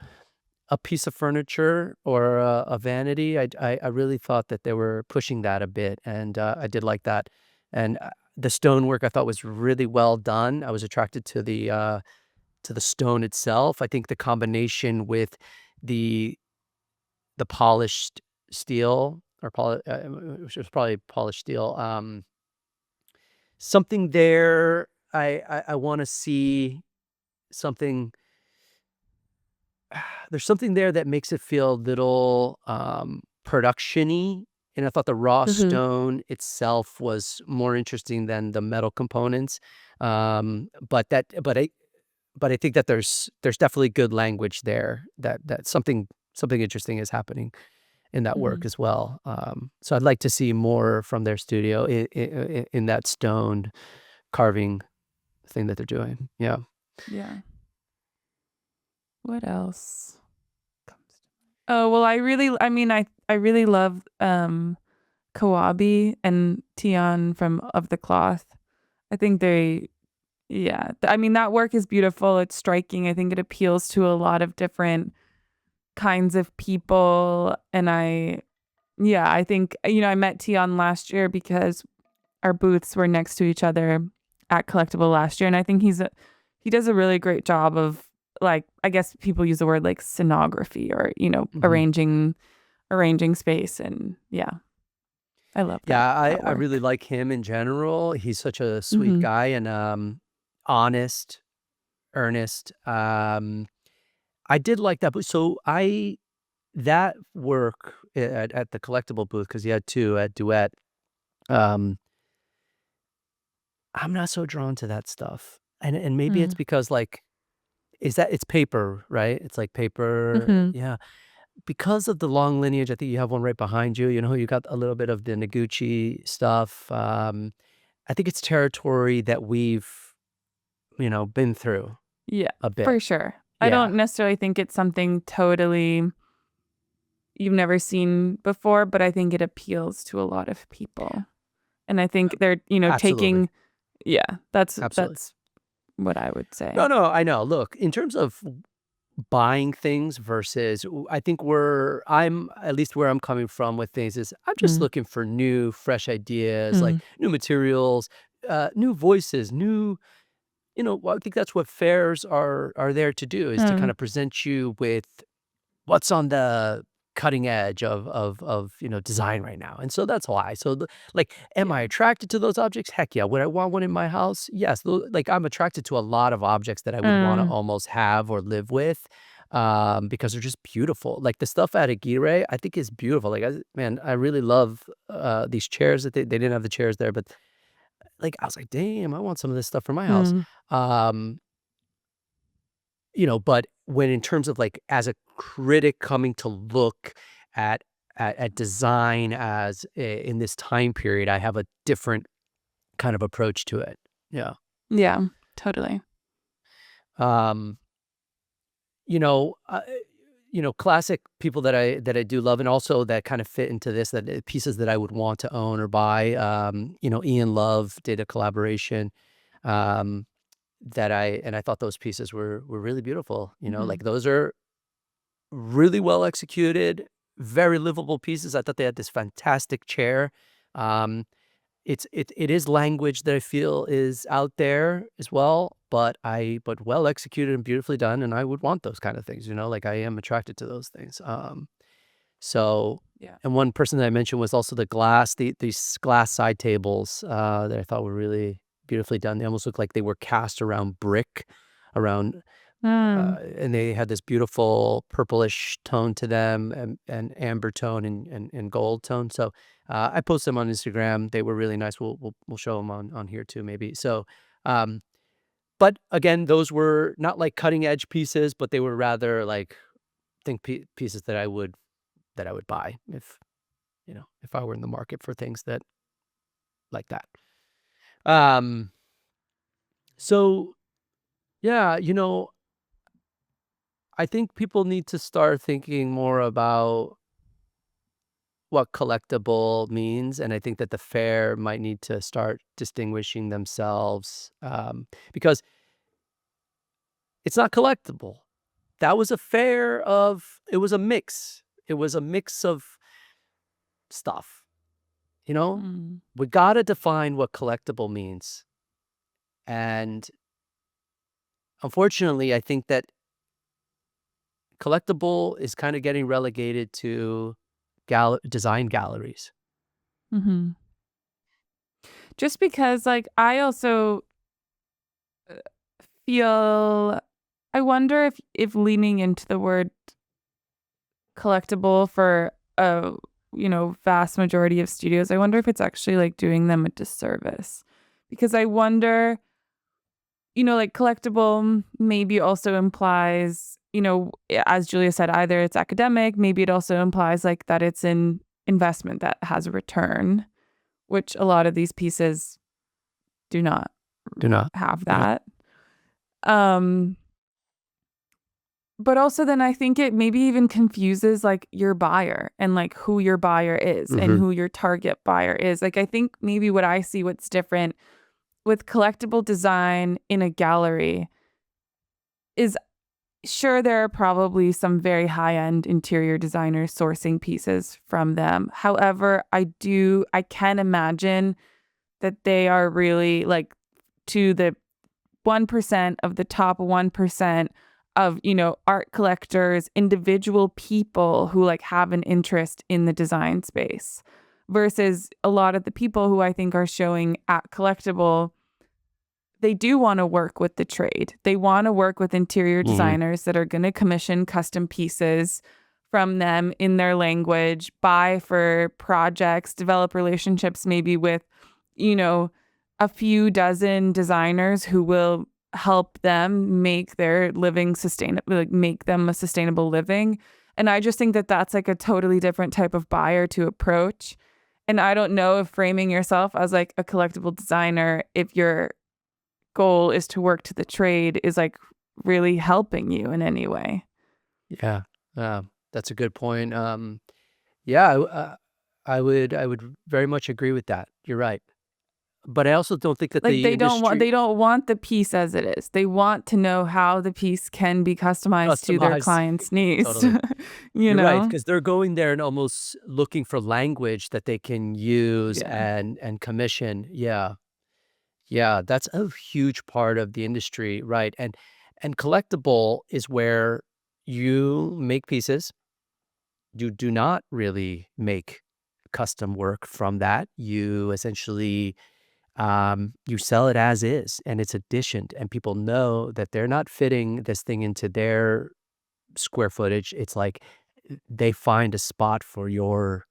a piece of furniture or a vanity. I really thought that they were pushing that a bit, and, I did like that, and, the stonework I thought was really well done. I was attracted to stone itself. I think the combination with the polished steel, or which was probably polished steel, something there. I want to see something. There's something there that makes it feel a little production-y, and I thought the raw Mm-hmm. stone itself was more interesting than the metal components. But I think that there's definitely good language there, that something interesting is happening in that Mm-hmm. work as well. So I'd like to see more from their studio in that stone carving thing that they're doing. Yeah. Yeah. What else? Oh, well, I really love Kawabi and Tian from Of the Cloth. I think that work is beautiful. It's striking. I think it appeals to a lot of different kinds of people. And I think, I met Tian last year because our booths were next to each other at Collectible last year. And I think he does a really great job of, like, I guess people use the word like scenography, or, Mhm. arranging space. And yeah, I love Yeah, I really work. like him in general. He's such a sweet Hmm. guy and honest, earnest. I did like that, but so I that work at the Collectible booth, because you had two at Duet. Um, I'm not so drawn to that stuff, and maybe it's because, like, it's paper, right? It's like paper, Mm-hmm. yeah. Because of the long lineage, I think you have one right behind you. You got a little bit of the Noguchi stuff. I think it's territory that we've, been through Yeah, a bit. for sure. I Yeah, don't necessarily think it's something totally you've never seen before, but I think it appeals to a lot of people. And I think they're, absolutely, taking, yeah, absolutely. that's what I would say. No, no, I know. Look, in terms of buying things versus, I think I'm at least where I'm coming from with things is I'm just Mm. looking for new, fresh ideas, like Mm. new materials, new voices, new. Well, I think that's what fairs are there to do, is to kind Mm. of present you with what's on the cutting edge of design right now. And so that's why. So like, am I Yeah. attracted to those objects? Heck yeah. Would I want one in my house? Yes. Like, I'm attracted to a lot of objects that I would want to Mm. almost have or live with, because they're just beautiful. Like the stuff at Aguirre, I think is beautiful. Like, man, I really love these chairs that they didn't have the chairs there, but like, I was like, damn, I want some of this stuff for my house. Mm. Um, but when, in terms of, like, as a critic coming to look at design as in this time period, I have a different kind of approach to it. Yeah. Yeah, totally. Um, you know, uh, classic people that I do love, and also that kind of fit into this, that pieces that I would want to own or buy. Ian Love did a collaboration. Um, I thought those pieces were really beautiful. Hmm. Like, those are really well executed, very livable pieces. I thought they had this fantastic chair. Um, it is language that I feel is out there as well, but well executed and beautifully done, and I would want those kind of things, like, I am attracted to those things. So, Yeah. and one person that I mentioned was also these glass side tables, that I thought were really beautifully done. They almost looked like they were cast around brick, around Mm. and they had this beautiful purplish tone to them, and amber tone, and gold tone. So I posted them on Instagram. They were really nice. We'll show them on here too, maybe. So, um, but again, those were not like cutting edge pieces, but they were rather like pieces that I would buy if I were in the market for things that like that. Um, so yeah, I think people need to start thinking more about what collectible means, and I think that the fair might need to start distinguishing themselves, because it's not collectible. That was a fair of it was a mix. It was a mix of stuff, you know? Mm. We gotta define what collectible means, and unfortunately, I think that Collectible is kind of getting relegated to design galleries. Mm-hmm. Just because, like, I also feel, I wonder if leaning into the word collectible for a vast majority of studios, I wonder if it's actually like doing them a disservice, because I wonder, like, collectible maybe also implies, as Julia said, either it's academic, maybe it also implies like that it's an investment that has a return, which a lot of these pieces do not have Yeah. that. But also then I think it maybe even confuses like your buyer and like who your buyer is and who your target buyer is. Like, I think maybe what I see what's different with collectible design in a gallery is, sure, there are probably some very high-end interior designers sourcing pieces from them. However, I can imagine that they are really like to the 1% of the top 1% of, art collectors, individual people who like have an interest in the design space, versus a lot of the people who I think are showing at Collectible. They do want to work with the trade. They want to work with interior designers that are going to commission custom pieces from them in their language, buy for projects, develop relationships maybe with, a few dozen designers who will help them make their living sustainable, like make them a sustainable living. And I just think that that's like a totally different type of buyer to approach. And I don't know if framing yourself as like a collectible designer, if your goal is to work to the trade, is like really helping you in any way. Yeah, that's a good point. Yeah, I would very much agree with that. You're right. But I also don't think that Like, the industry they don't want the piece as it is. They want to know how the piece can be customized to their customized. client's needs. Totally. You You're right, know? because they're going there and almost looking for language that they can use Yeah. and commission. Yeah. Yeah, that's a huge part of the industry, right? And collectible is where you make pieces. You do not really make custom work from that. You essentially you sell it as is, and it's additioned, and people know that they're not fitting this thing into their square footage. It's like they find a spot for your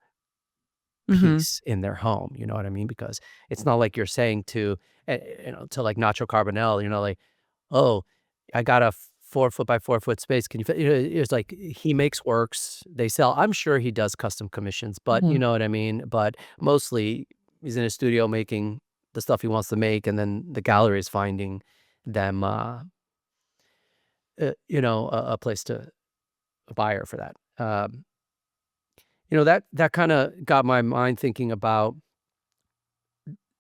Mm-hmm. piece in their home. You know what I mean? Because it's not like you're saying to to like Nacho Carbonell, like, oh, I got a 4 foot by 4 foot space. Can you fit? It's like he makes works. They sell. I'm sure he does custom commissions, but you Mm-hmm. know what I mean. But mostly, he's in a studio making the stuff he wants to make, and then the gallery is finding them, a place to a buyer for that. That kind of got my mind thinking about.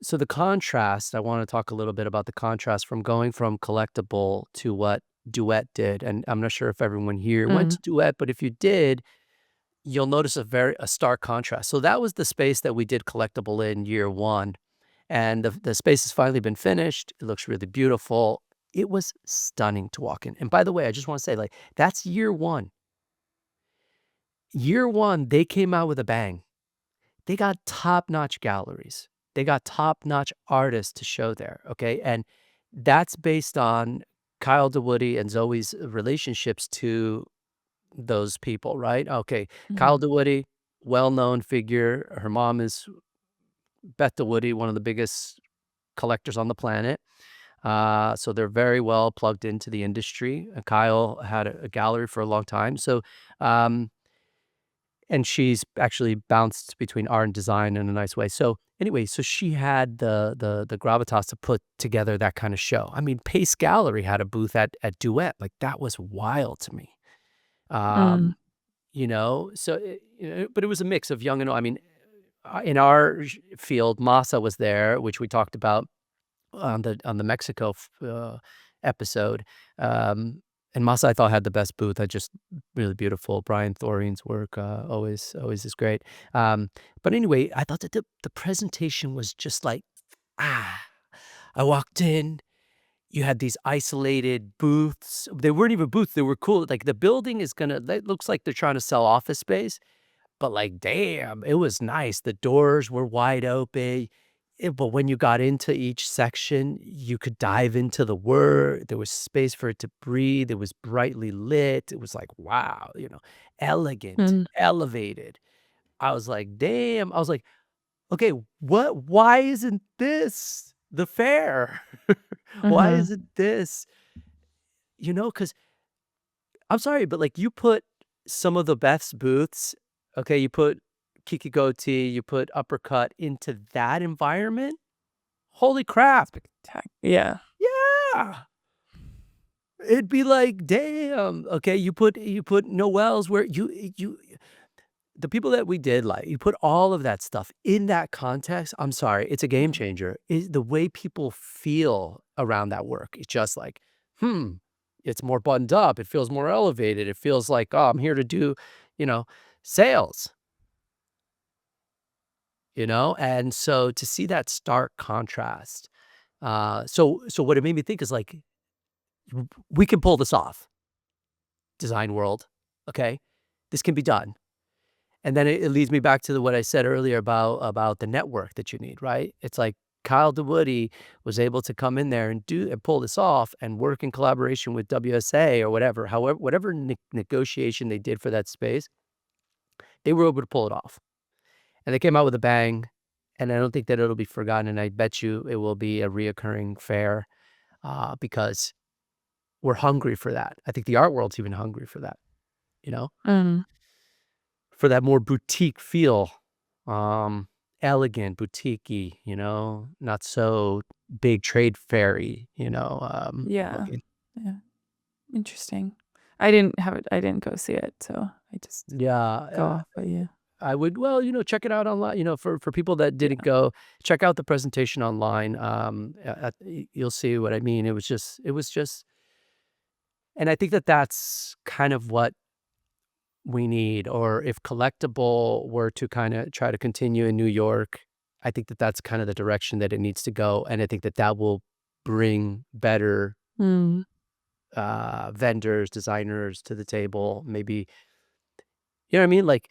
So the contrast, I want to talk a little bit about the contrast from going from Collectible to what Duet did. And I'm not sure if everyone here went Mm. to Duet, but if you did, you'll notice a stark contrast. So that was the space that we did Collectible in year one. And the space has finally been finished. It looks really beautiful. It was stunning to walk in. And by the way, I just want to say, like, that's year one. Year one, they came out with a bang. They got top-notch galleries. They got top-notch artists to show there, okay? And that's based on Kyle DeWoody and Zoe's relationships to those people, right? Okay, Kyle Mm-hmm. DeWoody, well-known figure. Her mom is Beth DeWoody, one of the biggest collectors on the planet. So they're very well plugged into the industry. Kyle had a gallery for a long time. So, and she's actually bounced between art and design in a nice way. So anyway, so she had the gravitas to put together that kind of show. I mean, Pace Gallery had a booth at Duet. Like, that was wild to me. Mm. Um, so but it was a mix of young and old. I mean, in our field, Masa was there, which we talked about on the Mexico episode. And Masa, I thought, had the best booth. I just really beautiful. Brian Thorine's work always is great. But anyway, I thought that the presentation was just like, I walked in. you had these isolated booths. They weren't even booths. They were cool. Like the building is it looks like they're trying to sell office space, but like, damn, it was nice. The doors were wide open. But when you got into each section, you could dive into the work. There was space for it to breathe. It was brightly lit. It was like, wow, elegant, Mm. elevated. I was like, damn. I was like, okay, why isn't this the fair? Why Mm-hmm. isn't this, because I'm sorry, but like you put some of the best booths, okay, you put Kiki Goti, you put Uppercut into that environment. Holy crap. Yeah. Yeah. It'd be like, damn. Okay, you put Noel's where the people that we did, like, you put all of that stuff in that context. I'm sorry, it's a game changer. The way people feel around that work, it's just like, it's more buttoned up. It feels more elevated. It feels like, oh, I'm here to do, sales. And so to see that stark contrast, so what it made me think is like, we can pull this off, design world. Okay, this can be done. And then it leads me back to what I said earlier about the network that you need, right? It's like Kyle DeWoody was able to come in there and pull this off and work in collaboration with WSA or whatever, whatever negotiation they did for that space, they were able to pull it off. And they came out with a bang, and I don't think that it'll be forgotten, and I bet you it will be a reoccurring fair, because we're hungry for that. I think the art world's even hungry for that, Mm. for that more boutique feel, elegant, boutique-y, not so big trade fairy, Yeah. looking. Yeah. Interesting. I didn't go see it, so I just go Yeah, off of you. I would, well, check it out online, for people that didn't Yeah. go, check out the presentation online. You'll see what I mean. It was just, and I think that that's kind of what we need, or if Collectible were to kind of try to continue in New York, I think that that's kind of the direction that it needs to go, and I think that that will bring better Mm. vendors, designers to the table. Maybe, you know what I mean? Like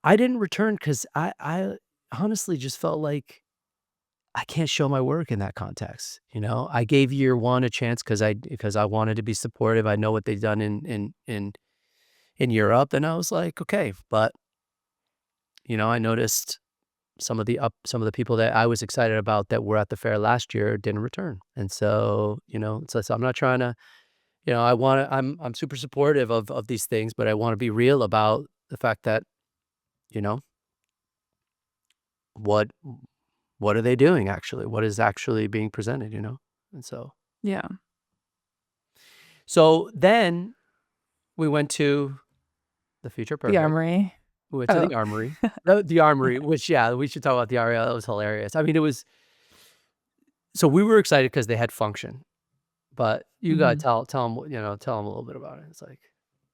I didn't return because I honestly just felt like I can't show my work in that context. I gave year one a chance because I wanted to be supportive. I know what they've done in Europe, and I was like, okay, but I noticed some of the people that I was excited about that were at the fair last year didn't return, and so so I'm not trying to, I'm super supportive of these things, but I want to be real about the fact that you know what what are they doing actually? What is actually being presented? And Yeah. so then we went to the Future The Perfect. Armory. We went to Oh. the Armory. The Armory, which, yeah, we should talk about the Armory. That was hilarious. I mean, it was, so we were excited because they had function, but you gotta Mhm. tell them, tell them a little bit about it. It's like,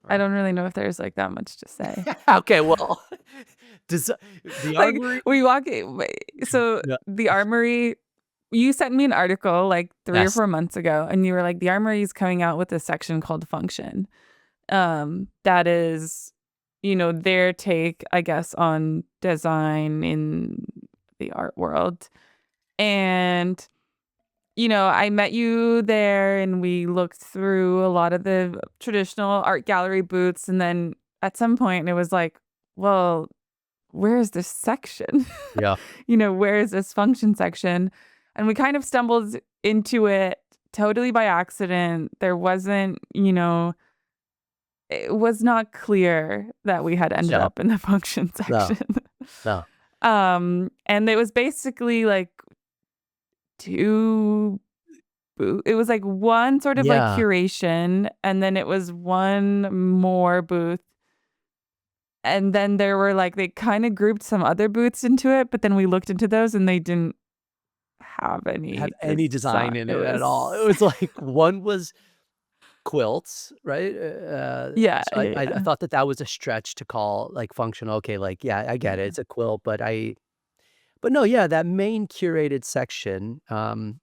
I or don't really know if there's, like, that much to say. okay, well, does the Like, Armory? we walk in wait, so Yeah. the Armory you sent me an article, like, 3 or Yes. 4 months ago, and you were like, "The Armory is coming out with a section called Function." That is, their take, I guess, on design in the art world. And, I met you there and we looked through a lot of the traditional art gallery booths. And then at some point it was like, well, where is this section? Yeah. Where is this function section? And we kind of stumbled into it totally by accident. There wasn't, it was not clear that we had ended No. up in the function No. section. No. And it was basically like two it was like one sort of like Yeah. curation, and then it was one more booth. And then there were like they kind of grouped some other booths into it, but then we looked into those and they didn't have Have any any design design. in It it at all. It was was like one was quilts, right? yeah, So I yeah. thought that that was a stretch to call like functional. Okay, like, yeah, I get it. It's a quilt, but But no, yeah, that main curated section,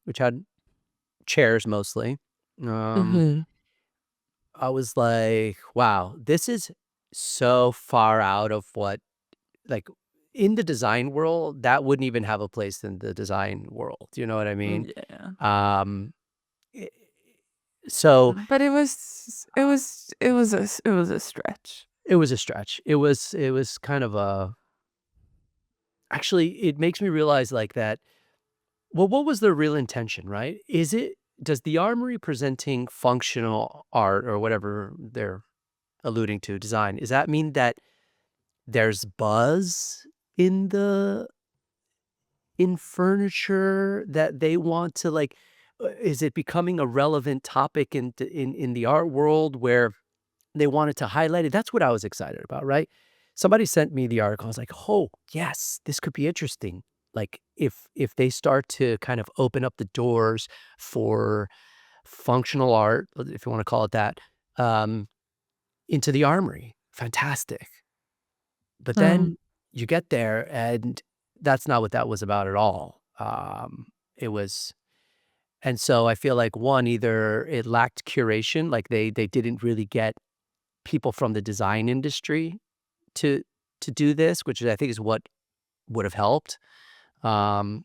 which had chairs mostly, Mm-hmm. I was like, wow, this is so far out of what, like, in the design world, that wouldn't even have a place in the design world. You know what I mean? Yeah. Um, i- so But it was a stretch. it was a stretch. It was kind of a, actually, it makes me realize like that. Well, what was the real intention, right? Does the Armory presenting functional art or whatever they're alluding to, design, does that mean that there's buzz in furniture that they want to, like, is it becoming a relevant topic in the art world where they wanted to highlight it? That's what I was excited about, right? Somebody sent me the article. I was like, "Oh, yes, this could be interesting." Like, if they start to kind of open up the doors for functional art, if you wanna call it that, um, into the Armory, fantastic. But Um, then you get there, and that's not what that was about at all. It was, and so I feel like, one, either it lacked curation, like they didn't really get people from the design industry to do this, which I think is what would have helped, um,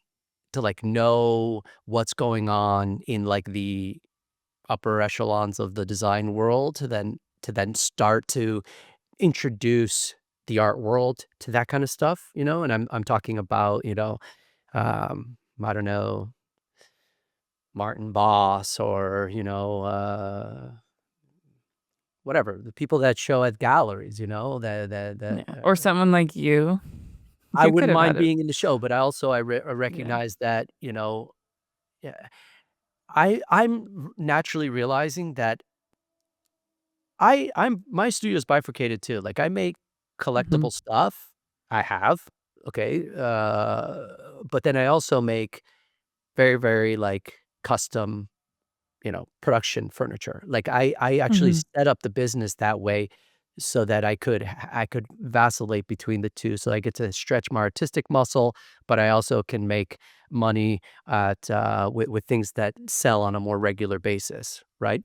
to, like, know what's going on in, like, the upper echelons of the design world, to then start to introduce the art world to that kind of stuff, and I'm talking about, I don't know, Martin Boss, or, whatever, the people that show at galleries, yeah. Or someone like you. I You could wouldn't have mind had it. being in the show, but I Yeah. recognize that, yeah, I'm naturally realizing that my studio's bifurcated too. Like, I make Hmm. collectible stuff. I have, okay, but then I also make very, very, like, custom, production furniture. Like, I actually Hmm. set up the business that way so that I could vacillate between the 2. So I get to stretch my artistic muscle, but I also can make money with things that sell on a more regular basis, right?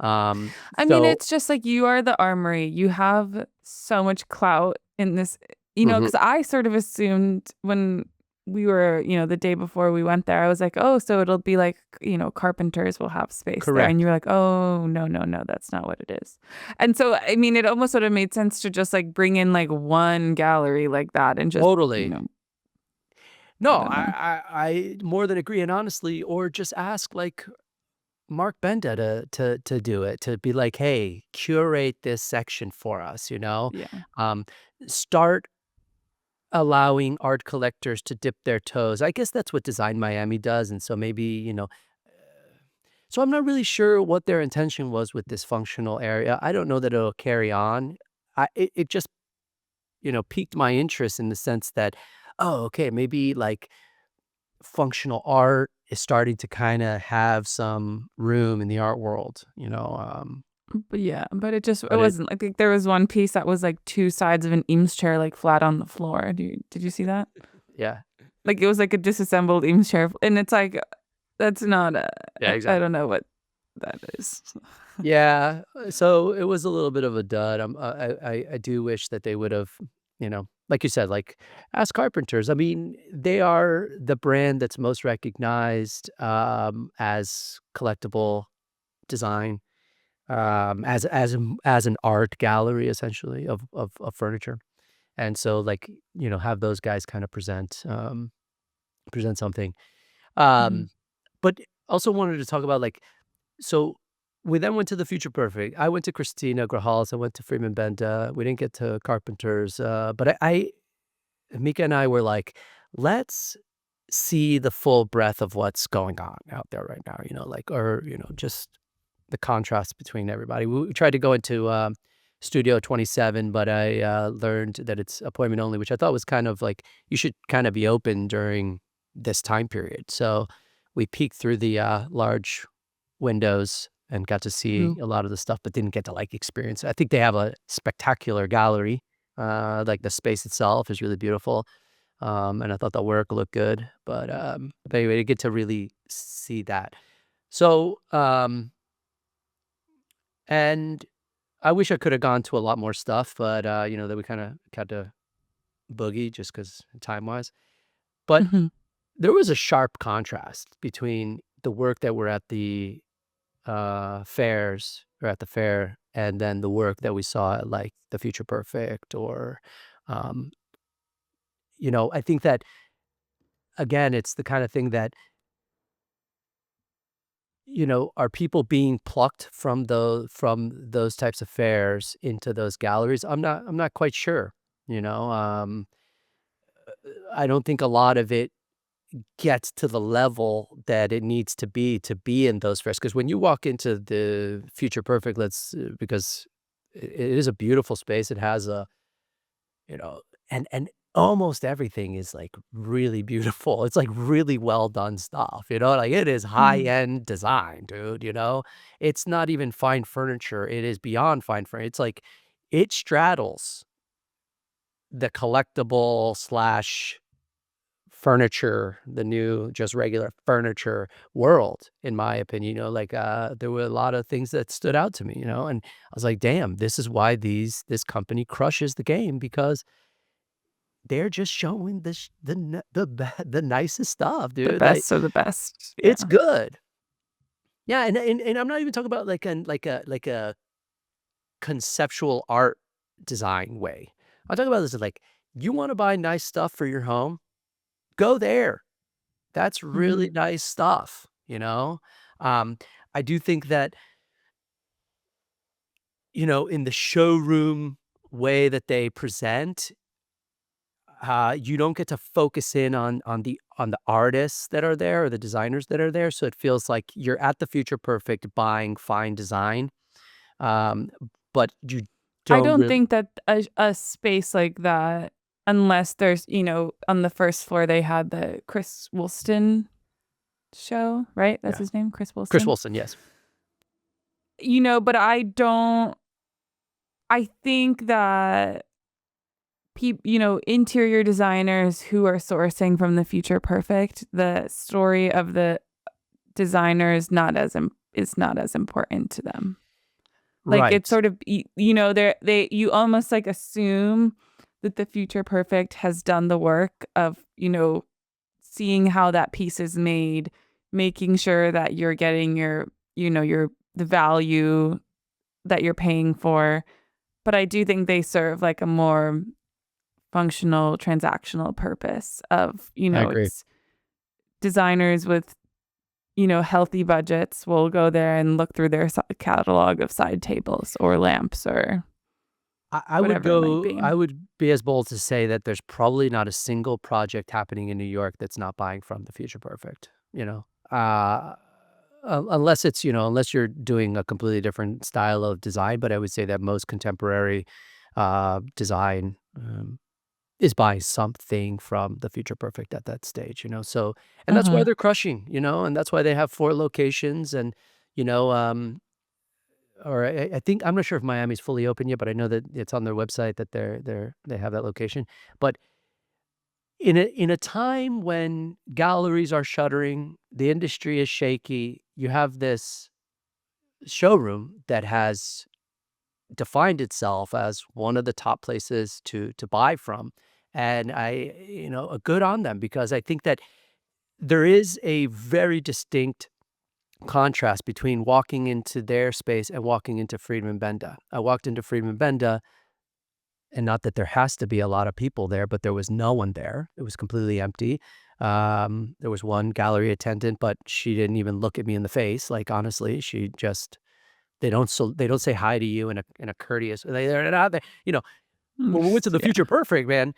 I mean, So it's just like you are the Armory. You have so much clout in this, mhm, because I sort of assumed when we were, the day before we went there, I was like, oh, so it'll be like, carpenters will have space there. And you correct. were like, oh, no, no, no, that's not what it is. And so, I mean, it almost sort of made sense to just like bring in like one gallery like that and just, Totally. I No, don't know. I more than agree, and honestly, or just ask, like, Mark Benda to do it, to be like, "Hey, curate this section for us," you know? Yeah. Um, Start allowing art collectors to dip their toes. I guess that's what Design Miami does, and so maybe, so I'm not really sure what their intention was with this functional area. I don't know that it'll carry on. It just, piqued my interest in the sense that, oh, okay, maybe, like, functional art is starting to kinda have some room in the art world, But yeah, but it but it wasn't like there was one piece that was like two sides of an Eames chair like flat on the floor. Did you see that? yeah. Like it was like a disassembled Eames chair, and it's like that's not a. Yeah, I exactly. don't know what that is. Yeah, so it was a little bit of a dud. I do wish that they would've, like you said, like, ask carpenters. I mean, they are the brand that's most recognized, as collectible design, as an art gallery, essentially, of furniture. And so, like, have those guys kinda present something. Mhm. Um, but also wanted to talk about, like, so we then went to the Future Perfect. I went to Christina Grajals. I went to Freeman Benda. We didn't get to Carpenters, but Mika and I were like, "Let's see the full breadth of what's going on out there right now," like, or, just the contrast between everybody. We tried to go into, Studio 27, but I, learned that it's appointment only, which I thought was kind of like, you should kinda be open during this time period. So we peeked through the, large windows and got to see Ooh. a lot of the stuff, but didn't get to, like, experience it. I think they have a spectacular gallery, like, the space itself is really beautiful. and I thought the work looked good. But anyway, to get to really see that. So, and I wish I could have gone to a lot more stuff, but that we kind of had to boogie just because time-wise. But Mhm. there was a sharp contrast between the work that were at the fairs or at the fair, and then the work that we saw at like the Future Perfect or, um, I think that again, it's the kind of thing that, are people being plucked from those types of fairs into those galleries? I'm not quite sure. You know, I don't think a lot of it gets to the level that it needs to be in those fairs. Because when you walk into the Future Perfect, because it is a beautiful space. It has you know, and almost everything is like really beautiful. It's like really well done stuff. Like it is high Mhm. end design, dude. It's not even fine furniture. It is beyond fine furniture. It's like it straddles the collectible slash furniture, the new just regular furniture world, in my opinion. There were a lot of things that stood out to me, and I was like, damn, this is why this company crushes the game, because they're just showing the nicest stuff, The dude. Like, best of the best. it's Yeah. good. Yeah, and I'm not even talking about like a conceptual art design way. I'm talking about this as like, you want to buy nice stuff for your home? Go there. That's really Mhm. nice stuff, you know? Um, I do think that, in the showroom way that they present, you don't get to focus in on the artists that are there or the designers that are there, so it feels like you're at the Future Perfect buying fine design, um, but you I don't don't really. think that a space like that, unless there's, on the first floor they had the Chris Woolston show, right? That's Yeah. his name, Chris Chris Woolston. Wilson, yes. But I think that interior designers who are sourcing from the Future Perfect, the story of the designer is not as important to them. Like it's Right. sort of you almost like assume that the Future Perfect has done the work of, seeing how that piece is made, making sure that you're getting the value that you're paying for. But I do think they serve like a more functional transactional purpose of, I agree. it's designers with, healthy budgets will go there and look through their catalog of side tables or lamps or whatever it might be. I would be as bold to say that there's probably not a single project happening in New York that's not buying from the Future Perfect, unless unless you're doing a completely different style of design. But I would say that most contemporary design is buying something from the Future Perfect at that stage, and that's why Uh-huh. they're crushing, and that's why they have 4 locations. And, you know, or I think, I'm not sure if Miami's fully open yet, but I know that it's on their website that they have that location. But in a time when galleries are shuttering, the industry is shaky, you have this showroom that has defined itself as one of the top places to buy from. And a good on them, because I think that there is a very distinct contrast between walking into their space and walking into Friedman Benda. I walked into Friedman Benda, and not that there has to be a lot of people there, but there was no one there. It was completely empty. There was one gallery attendant, but she didn't even look at me in the face. Like, honestly, she just they don't say hi to you in a courteous. They're not there. When we went to the Yeah. Future Perfect, man,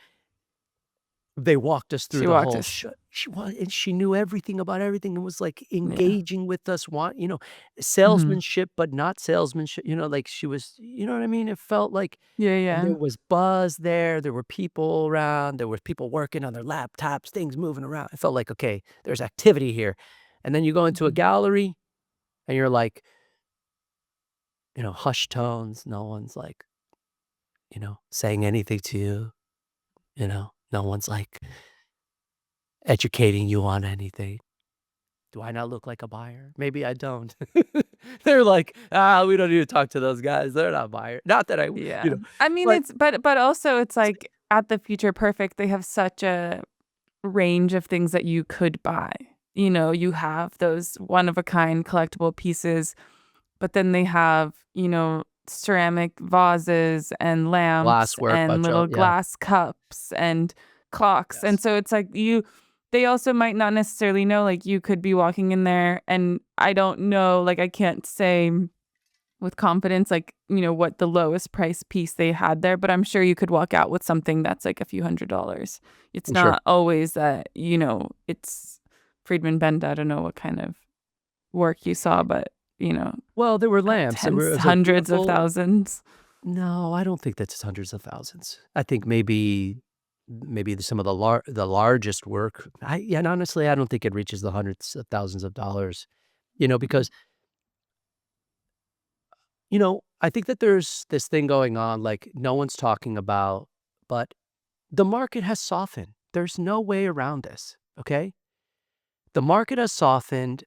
they walked us through She the walked whole us. and she knew everything about everything and was, like, Yeah. engaging with us, Mhm. salesmanship, but not salesmanship, like, she was, you know what I mean? It felt like, Yeah, and yeah. there was buzz there were people around, there were people working on their laptops, things moving around. I felt like, "Okay, there's activity here." And then you go into a Mhm. gallery, and you're like, hushed tones, no one's, like, saying anything to you, no one's, like, educating you on anything. Do I not look like a buyer? Maybe I don't. They're like, we don't need to talk to those guys. They're not buyers. Not that Yeah. I mean, but but also it's like at the Future Perfect, they have such a range of things that you could buy. You have those one-of-a-kind collectible pieces, but then they have, ceramic vases and lamps glasswork, and bunch little of, yeah, glass cups and clocks. And yes, so it's like they also might not necessarily know, like you could be walking in there and I don't know, like I can't say with confidence, like, what the lowest price piece they had there, but I'm sure you could walk out with something that's like a few $100s. It's sure. not always that, it's Friedman Bend. I don't know what kind of work you saw, but, Well, there were lamps. It was a hundreds of beautiful. thousands. No, I don't think that's hundreds of thousands. I think maybe some of the largest work. And honestly, I don't think it reaches the hundreds of thousands of dollars. Because I think that there's this thing going on, like no one's talking about, but the market has softened. There's no way around this. Okay, the market has softened.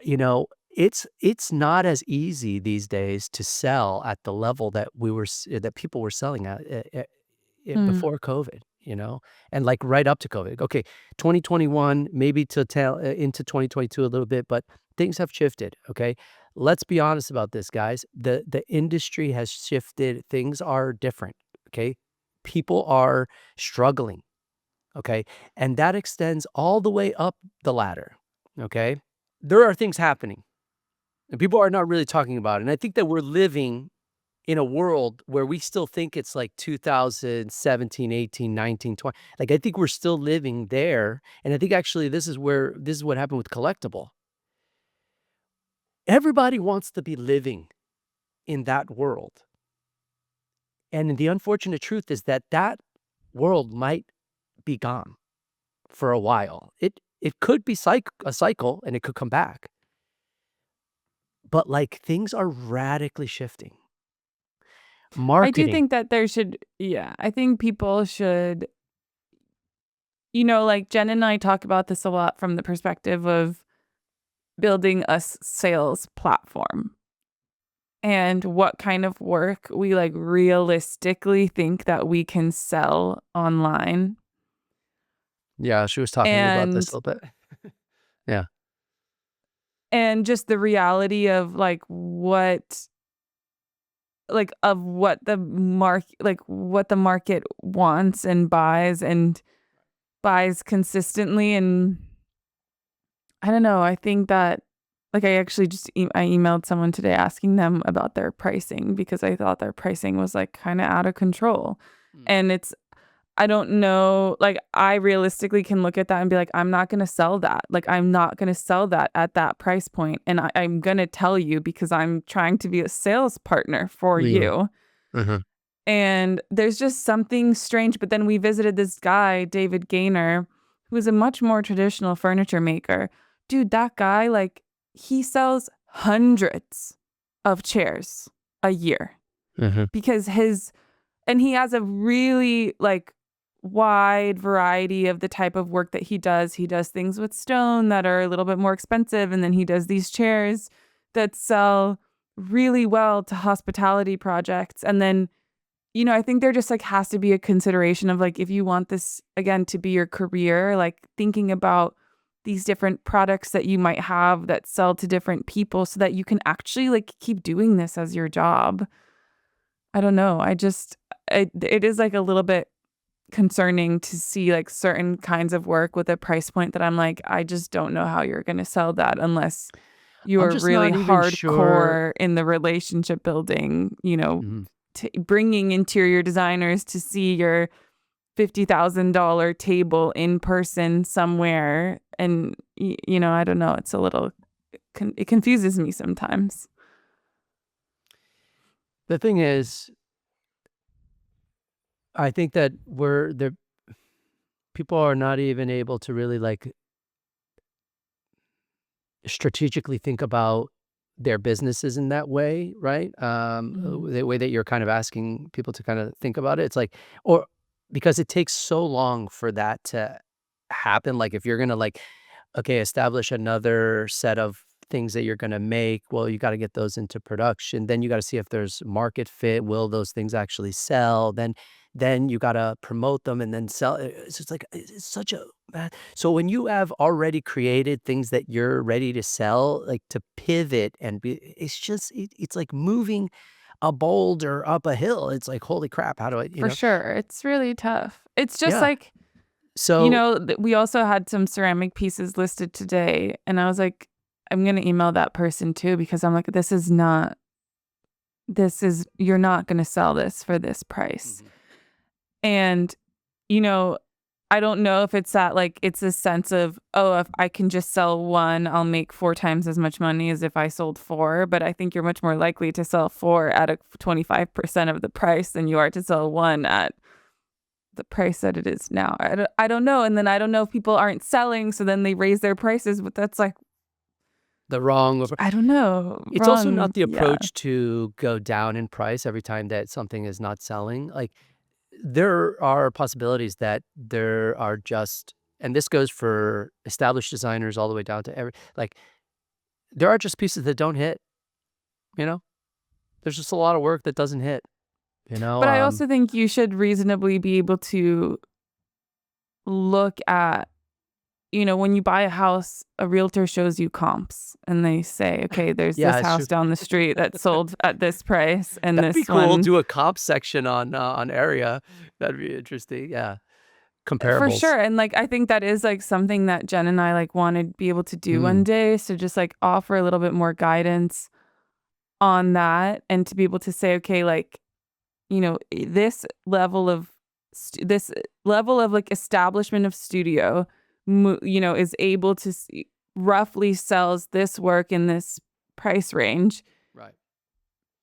It's not as easy these days to sell at the level that that people were selling at Mm. before COVID, and like right up to COVID. Okay, 2021, maybe to into 2022 a little bit, but things have shifted. Okay, let's be honest about this, guys. The industry has shifted. Things are different. Okay, people are struggling. Okay, and that extends all the way up the ladder. Okay, there are things happening. And people are not really talking about it. And I think that we're living in a world where we still think it's like 2017, 18, 19, 20. Like, I think we're still living there. And I think actually this is what happened with Collectible. Everybody wants to be living in that world. And the unfortunate truth is that that world might be gone for a while. It could be a cycle and it could come back. But like things are radically shifting. I do Marketing. think that I think people should, like Jen and I talk about this a lot from the perspective of building a sales platform and what kind of work we like realistically think that we can sell online. Yeah, she was talking to me about this And a little bit. Yeah. just the reality of what the market wants and buys consistently. And I don't know, I think that like I actually I emailed someone today asking them about their pricing because I thought their pricing was like kind of out of control. Mm. And I don't know, like I realistically can look at that and be like, I'm not going to sell that. Like I'm not going to sell that at that price point. And I'm going to tell you because I'm trying to be a sales partner for Yeah. you. Uh-huh. And there's just something strange. But then we visited this guy, David Gaynor, who is a much more traditional furniture maker. Dude, that guy, like, he sells hundreds of chairs a year Uh-huh. because and he has a really like wide variety of the type of work that he does. He does things with stone that are a little bit more expensive. And then he does these chairs that sell really well to hospitality projects. And then, I think there just like has to be a consideration of like, if you want this again to be your career, like thinking about these different products that you might have that sell to different people so that you can actually like keep doing this as your job. I don't know. It is like a little bit concerning to see like certain kinds of work with a price point that I'm like, I just don't know how you're going to sell that unless you I'm are just really not even sure. hardcore in the relationship building, Mhm. bringing interior designers to see your $50,000 table in person somewhere. And, I don't know. It's a little, it confuses me sometimes. The thing is, I think that people are not even able to really like strategically think about their businesses in that way, right? Mm. The way that you're kind of asking people to kind of think about it. It's like, or because it takes so long for that to happen. Like if you're going to like, okay, establish another set of things that you're going to make, well, you got to get those into production. Then you got to see if there's market fit. Will those things actually sell? Then you got to promote them and then sell. It's just like, it's such a bad. So when you have already created things that you're ready to sell, like to pivot and be, it's just, it's like moving a boulder up a hill. It's like, holy crap, how do I, For sure. It's really tough. It's just like, so, we also had some ceramic pieces listed today, and I was like, I'm going to email that person too, because I'm like, you're not going to sell this for this price. And, I don't know if it's that, like, it's a sense of, oh, if I can just sell one, I'll make 4 times as much money as if I sold 4. But I think you're much more likely to sell 4 at a 25% of the price than you are to sell 1 at the price that it is now. I don't know. And then I don't know if people aren't selling, so then they raise their prices, but that's like the wrong. I don't know. It's also not the approach to go down in price every time that something is not selling. Like there are possibilities that there are just, and this goes for established designers all the way down to like there are just pieces that don't hit, there's just a lot of work that doesn't hit, But I also think you should reasonably be able to look at, when you buy a house, a realtor shows you comps and they say, okay, there's this house down the street that sold at this price, and that'd this be cool. one. Do a comp section on area. That'd be interesting. Yeah. Comparables. For sure. And like, I think that is like something that Jen and I like want to be able to do one day. So just like offer a little bit more guidance on that, and to be able to say, okay, like, this level of like establishment of studio, is able to roughly sells this work in this price range. Right.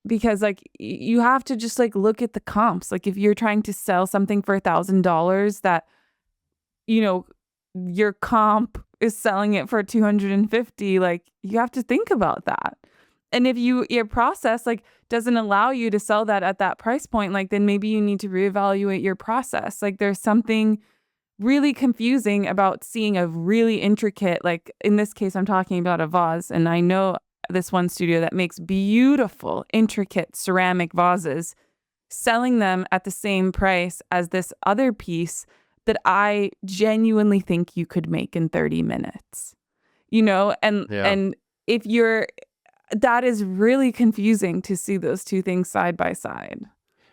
Because like you have to just like look at the comps. Like if you're trying to sell something for $1,000 that, your comp is selling it for $250, like you have to think about that. And if your process like doesn't allow you to sell that at that price point, like then maybe you need to reevaluate your process. Like there's something really confusing about seeing a really intricate, like in this case, I'm talking about a vase. And I know this one studio that makes beautiful, intricate ceramic vases, selling them at the same price as this other piece that I genuinely think you could make in 30 minutes, and if that is really confusing to see those two things side by side.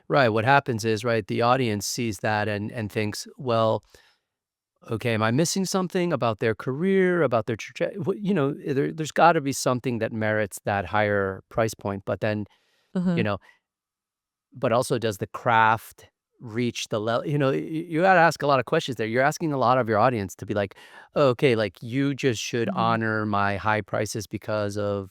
Right. What happens is, the audience sees that and thinks, well, okay, am I missing something about their career, about their trajectory? There's got to be something that merits that higher price point. But then, but also does the craft reach the level? You got to ask a lot of questions there. You're asking a lot of your audience to be like, oh, okay, like you just should honor my high prices because of,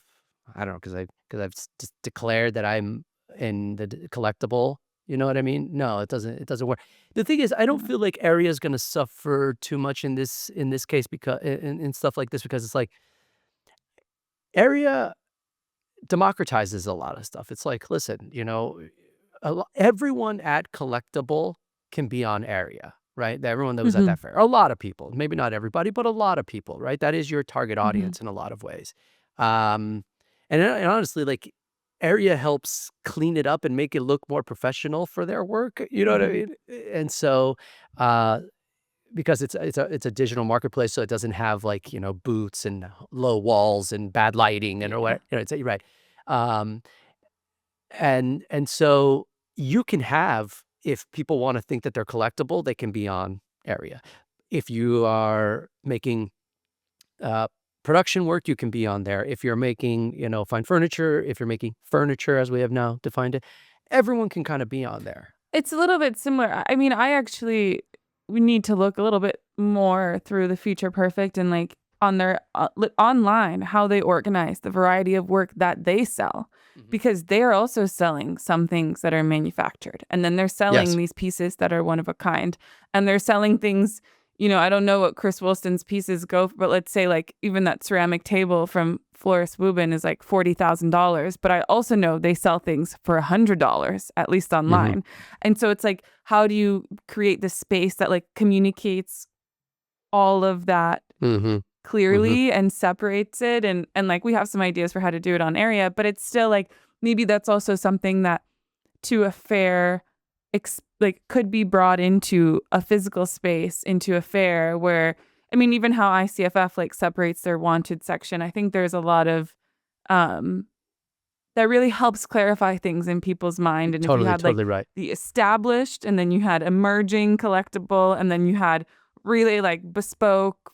I don't know, because I've just declared that I'm in the collectible. You know what I mean? No, it doesn't work. The thing is, I don't feel like area is going to suffer too much in this case, because in stuff like this, because it's like area democratizes a lot of stuff. It's like, listen, everyone at Collectible can be on area, right? Everyone that was at that fair, a lot of people, maybe not everybody, but a lot of people, right? That is your target audience in a lot of ways. And honestly, like area helps clean it up and make it look more professional for their work. You know what I mean? And so, because it's a digital marketplace, so it doesn't have like, booths and low walls and bad lighting and or what, it's right. And so you can have, if people want to think that they're collectible, they can be on area. If you are making production work, you can be on there. If you're making, fine furniture, if you're making furniture as we have now defined it, everyone can kind of be on there. It's a little bit similar. I mean, we need to look a little bit more through the Future Perfect and like on their online, how they organize the variety of work that they sell, because they're also selling some things that are manufactured, and then they're selling these pieces that are one of a kind, and they're selling things. I don't know what Chris Wilson's pieces go for, but let's say like even that ceramic table from Florist Wubin is like $40,000. But I also know they sell things for $100, at least online. And so it's like, how do you create this space that like communicates all of that clearly and separates it. And like, we have some ideas for how to do it on area, but it's still like, maybe that's also something that to a fair, like, could be brought into a physical space, into a fair where, I mean, even how ICFF like separates their wanted section, I think there's a lot of that really helps clarify things in people's mind. And if you had like the established, and then you had emerging collectible, and then you had really like bespoke,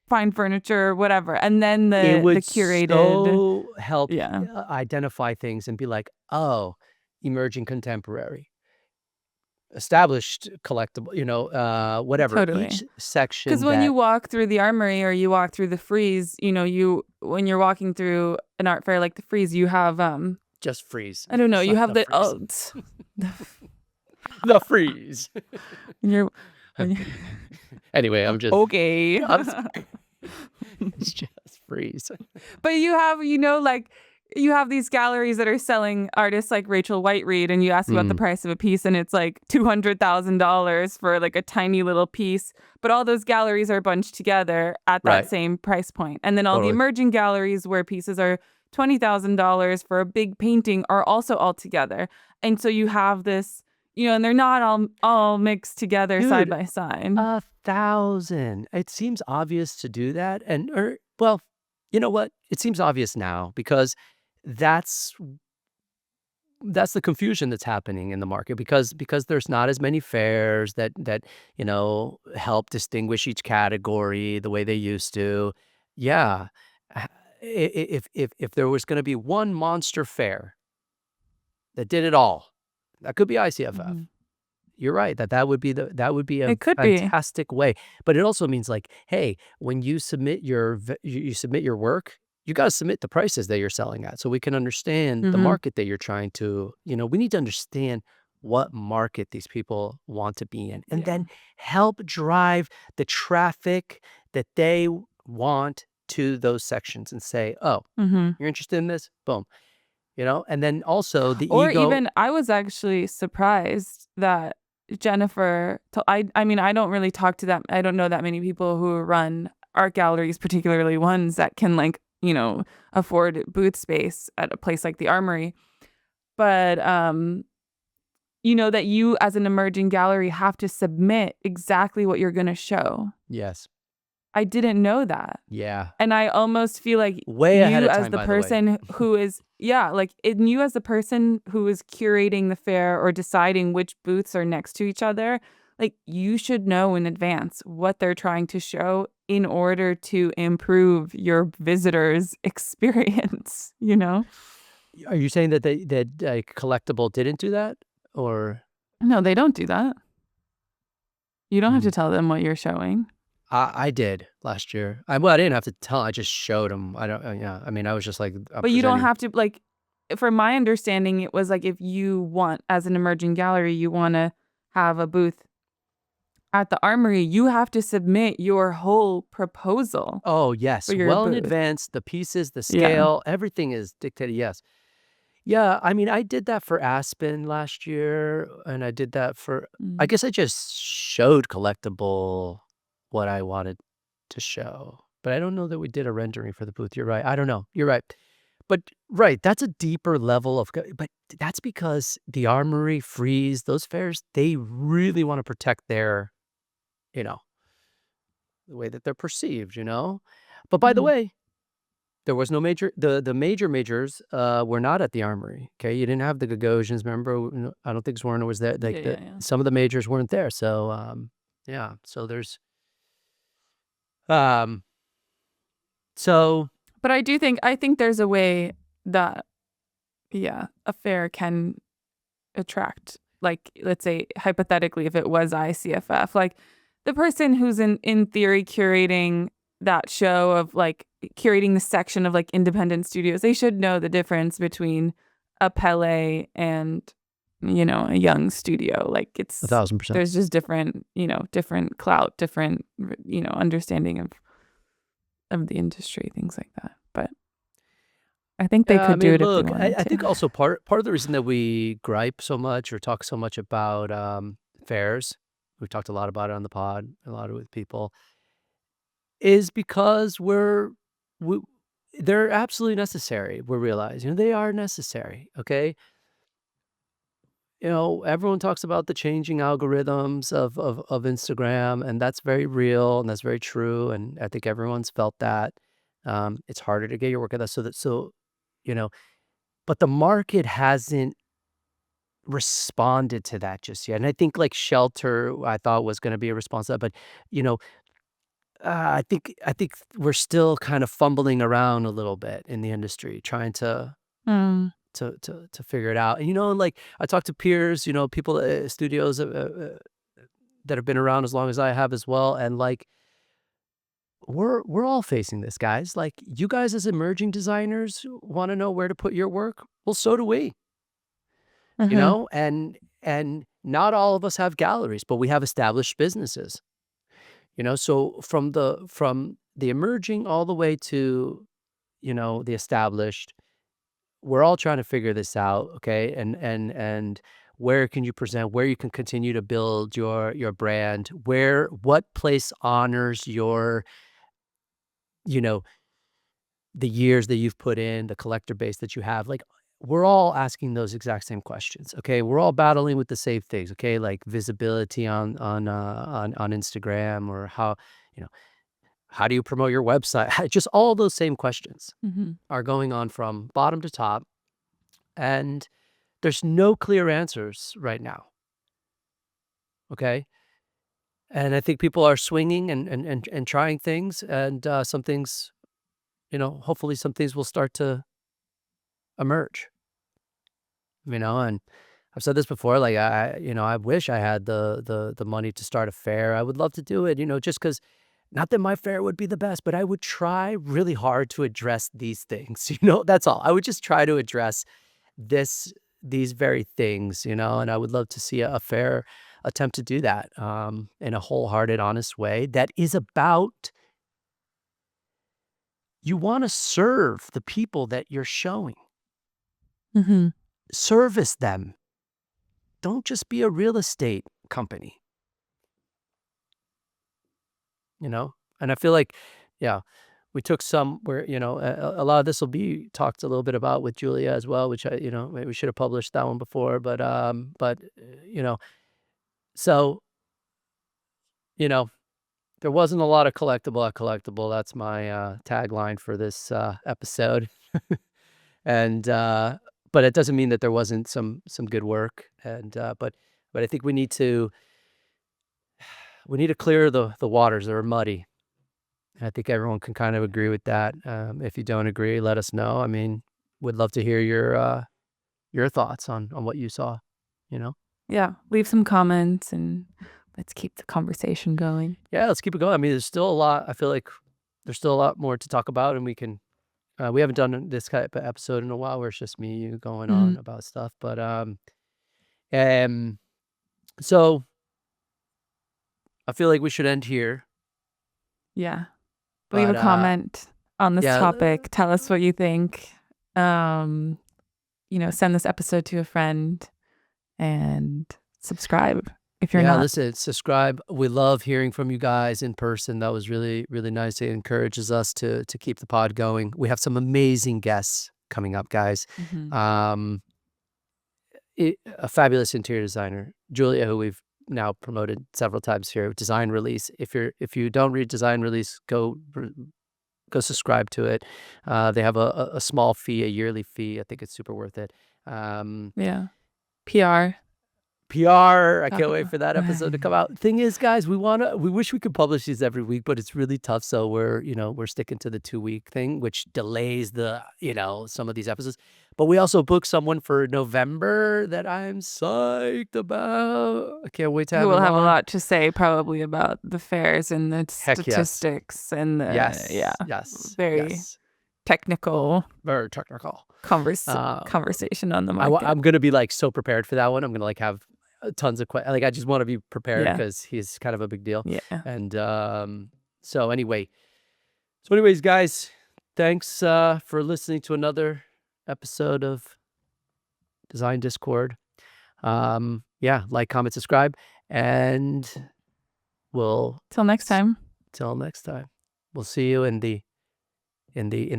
fine furniture, whatever, and then the curated, so help identify things and be like, oh, emerging contemporary, established collectible, you know, whatever. Totally. Each section. Because when you walk through the Armory or you walk through the Frieze, you know, when you're walking through an art fair like the Frieze, you have just Frieze. I don't know. You have the the Frieze. You're anyway. I'm just okay. It's just Frieze. But you have, you know, like, you have these galleries that are selling artists like Rachel White-Reed, and you ask about the price of a piece, and it's like $200,000 for like a tiny little piece. But all those galleries are bunched together at that same price point. And then all the emerging galleries where pieces are $20,000 for a big painting are also all together. And so you have this, you know, and they're not all mixed together side by side. 1,000. It seems obvious to do that. Well, you know what? It seems obvious now because that's the confusion that's happening in the market because there's not as many fairs that you know, help distinguish each category the way they used to. Yeah. If there was going to be one monster fair that did it all, that could be ICFF. You're right that would be a fantastic way. But it also means like, hey, when you submit your work, you got to submit the prices that you're selling at so we can understand the market that you're trying to, you know, we need to understand what market these people want to be in and then help drive the traffic that they want to those sections and say, oh, you're interested in this? Boom. You know, and then also the ego. Even I was actually surprised that Jennifer, I mean, I don't really talk to I don't know that many people who run art galleries, particularly ones that can, like, you know, afford booth space at a place like the Armory. But, you know, that you as an emerging gallery have to submit exactly what you're going to show. Yes. I didn't know that. Yeah. And I almost feel like way ahead of time, as the person who is, you as the person who is curating the fair or deciding which booths are next to each other, like, you should know in advance what they're trying to show in order to improve your visitors' experience, you know? Are you saying that Collectible didn't do that? Or no, they don't do that. You don't have to tell them what you're showing. I did last year. I didn't have to tell. I just showed them. I don't. Yeah. I mean, I was just like. But you don't have to, like. From my understanding, it was like, if you want, as an emerging gallery, you want to have a booth at the Armory, you have to submit your whole proposal. Oh yes, well in advance. The pieces, the scale, everything is dictated. Yes. Yeah, I mean, I did that for Aspen last year, and I did that for. I guess I just showed Collectible what I wanted to show. But I don't know that we did a rendering for the booth. You're right. I don't know. You're right. But that's a deeper level of, but that's because the Armory, Frieze, those fairs, they really want to protect their, you know, the way that they're perceived, you know. But by the way, there was no major, the majors were not at the Armory. Okay. You didn't have the Gagosians, remember? I don't think Zwerner was there. Like some of the majors weren't there. So, yeah. So there's, so. But I think there's a way that, a fair can attract, like, let's say, hypothetically, if it was ICFF, like, the person who's in theory curating that show of, like, curating the section of, like, independent studios, they should know the difference between a Pele and, you know, a young studio. Like, it's 1,000%. There's just different, you know, different clout, different, you know, understanding of the industry, things like that. But I think they could do it if they wanted I think also part of the reason that we gripe so much or talk so much about fairs, we've talked a lot about it on the pod, a lot with people, is because they're absolutely necessary. We're realizing they are necessary. Okay. Everyone talks about the changing algorithms of Instagram, and that's very real and that's very true. And I think everyone's felt that. It's harder to get your work at that. You know, but the market hasn't responded to that just yet. And I think like Shelter, I thought was going to be a response to that, but you know, I think we're still kind of fumbling around a little bit in the industry, trying to Mm. to figure it out. And like I talk to peers, people studios that have been around as long as I have as well, and like we're all facing this, guys. Like you guys as emerging designers want to know where to put your work. Well, so do we. Mm-hmm. And not all of us have galleries, but we have established businesses. So from the emerging all the way to the established, we're all trying to figure this out, okay? And where can you present, where you can continue to build your brand, what place honors your the years that you've put in, the collector base that you have. Like we're all asking those exact same questions, okay? We're all battling with the same things, okay? Like visibility on Instagram, or how do you promote your website? Just all those same questions Mm-hmm. are going on from bottom to top, and there's no clear answers right now, okay? And I think people are swinging and trying things, and some things, hopefully some things will start to emerge, and I've said this before, like I wish I had the money to start a fair. I would love to do it, just because, not that my fair would be the best, but I would try really hard to address these things, that's all. I would just try to address these very things, and I would love to see a fair attempt to do that in a wholehearted, honest way that is about, you want to serve the people that you're showing. Mm-hmm. Service them. Don't just be a real estate company. And I feel like, yeah, we took some where, a lot of this will be talked a little bit about with Julia as well, which maybe we should have published that one before, but so, there wasn't a lot of collectible at Collectible. That's my tagline for this episode. And but it doesn't mean that there wasn't some good work. And but I think we need to clear the waters that are muddy. I think everyone can kind of agree with that. If you don't agree, let us know. I mean, would love to hear your thoughts on what you saw. Yeah, leave some comments and let's keep the conversation going. Yeah, let's keep it going. I mean, there's still a lot. I feel like there's still a lot more to talk about, and we can. We haven't done this type of episode in a while where it's just me and you going on about stuff. But so I feel like we should end here. Yeah. Leave a comment on this topic. Tell us what you think. Send this episode to a friend and subscribe if you're not. Listen, subscribe. We love hearing from you guys in person. That was really, really nice. It encourages us to keep the pod going. We have some amazing guests coming up, guys. Mm-hmm. A fabulous interior designer, Julia, who we've now promoted several times here. Design Release. If you don't read Design Release, go subscribe to it. They have a small fee, a yearly fee. I think it's super worth it. Yeah. PR. I can't wait for that episode to come out. Thing is, guys, we wish we could publish these every week, but it's really tough. So we're sticking to the 2-week thing, which delays some of these episodes. But we also booked someone for November that I'm psyched about. I can't wait to have him on. Who will have a lot to say probably about the fairs and the statistics and the very technical. Very technical. Conversation on the market. I'm going to be like so prepared for that one. I'm going to like have tons of questions. Like I just want to be prepared because he's kind of a big deal. Yeah. And so anyways, guys, thanks for listening to another episode of Design Discord. Like, comment, subscribe, and we'll till next time. We'll see you in the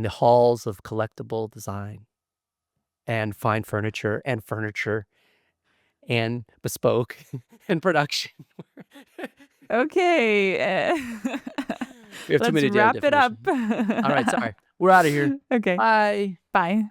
halls of collectible design and fine furniture and bespoke and production. Okay. We have too Let's many wrap it up. All right, sorry. We're out of here. Okay. Bye. Bye.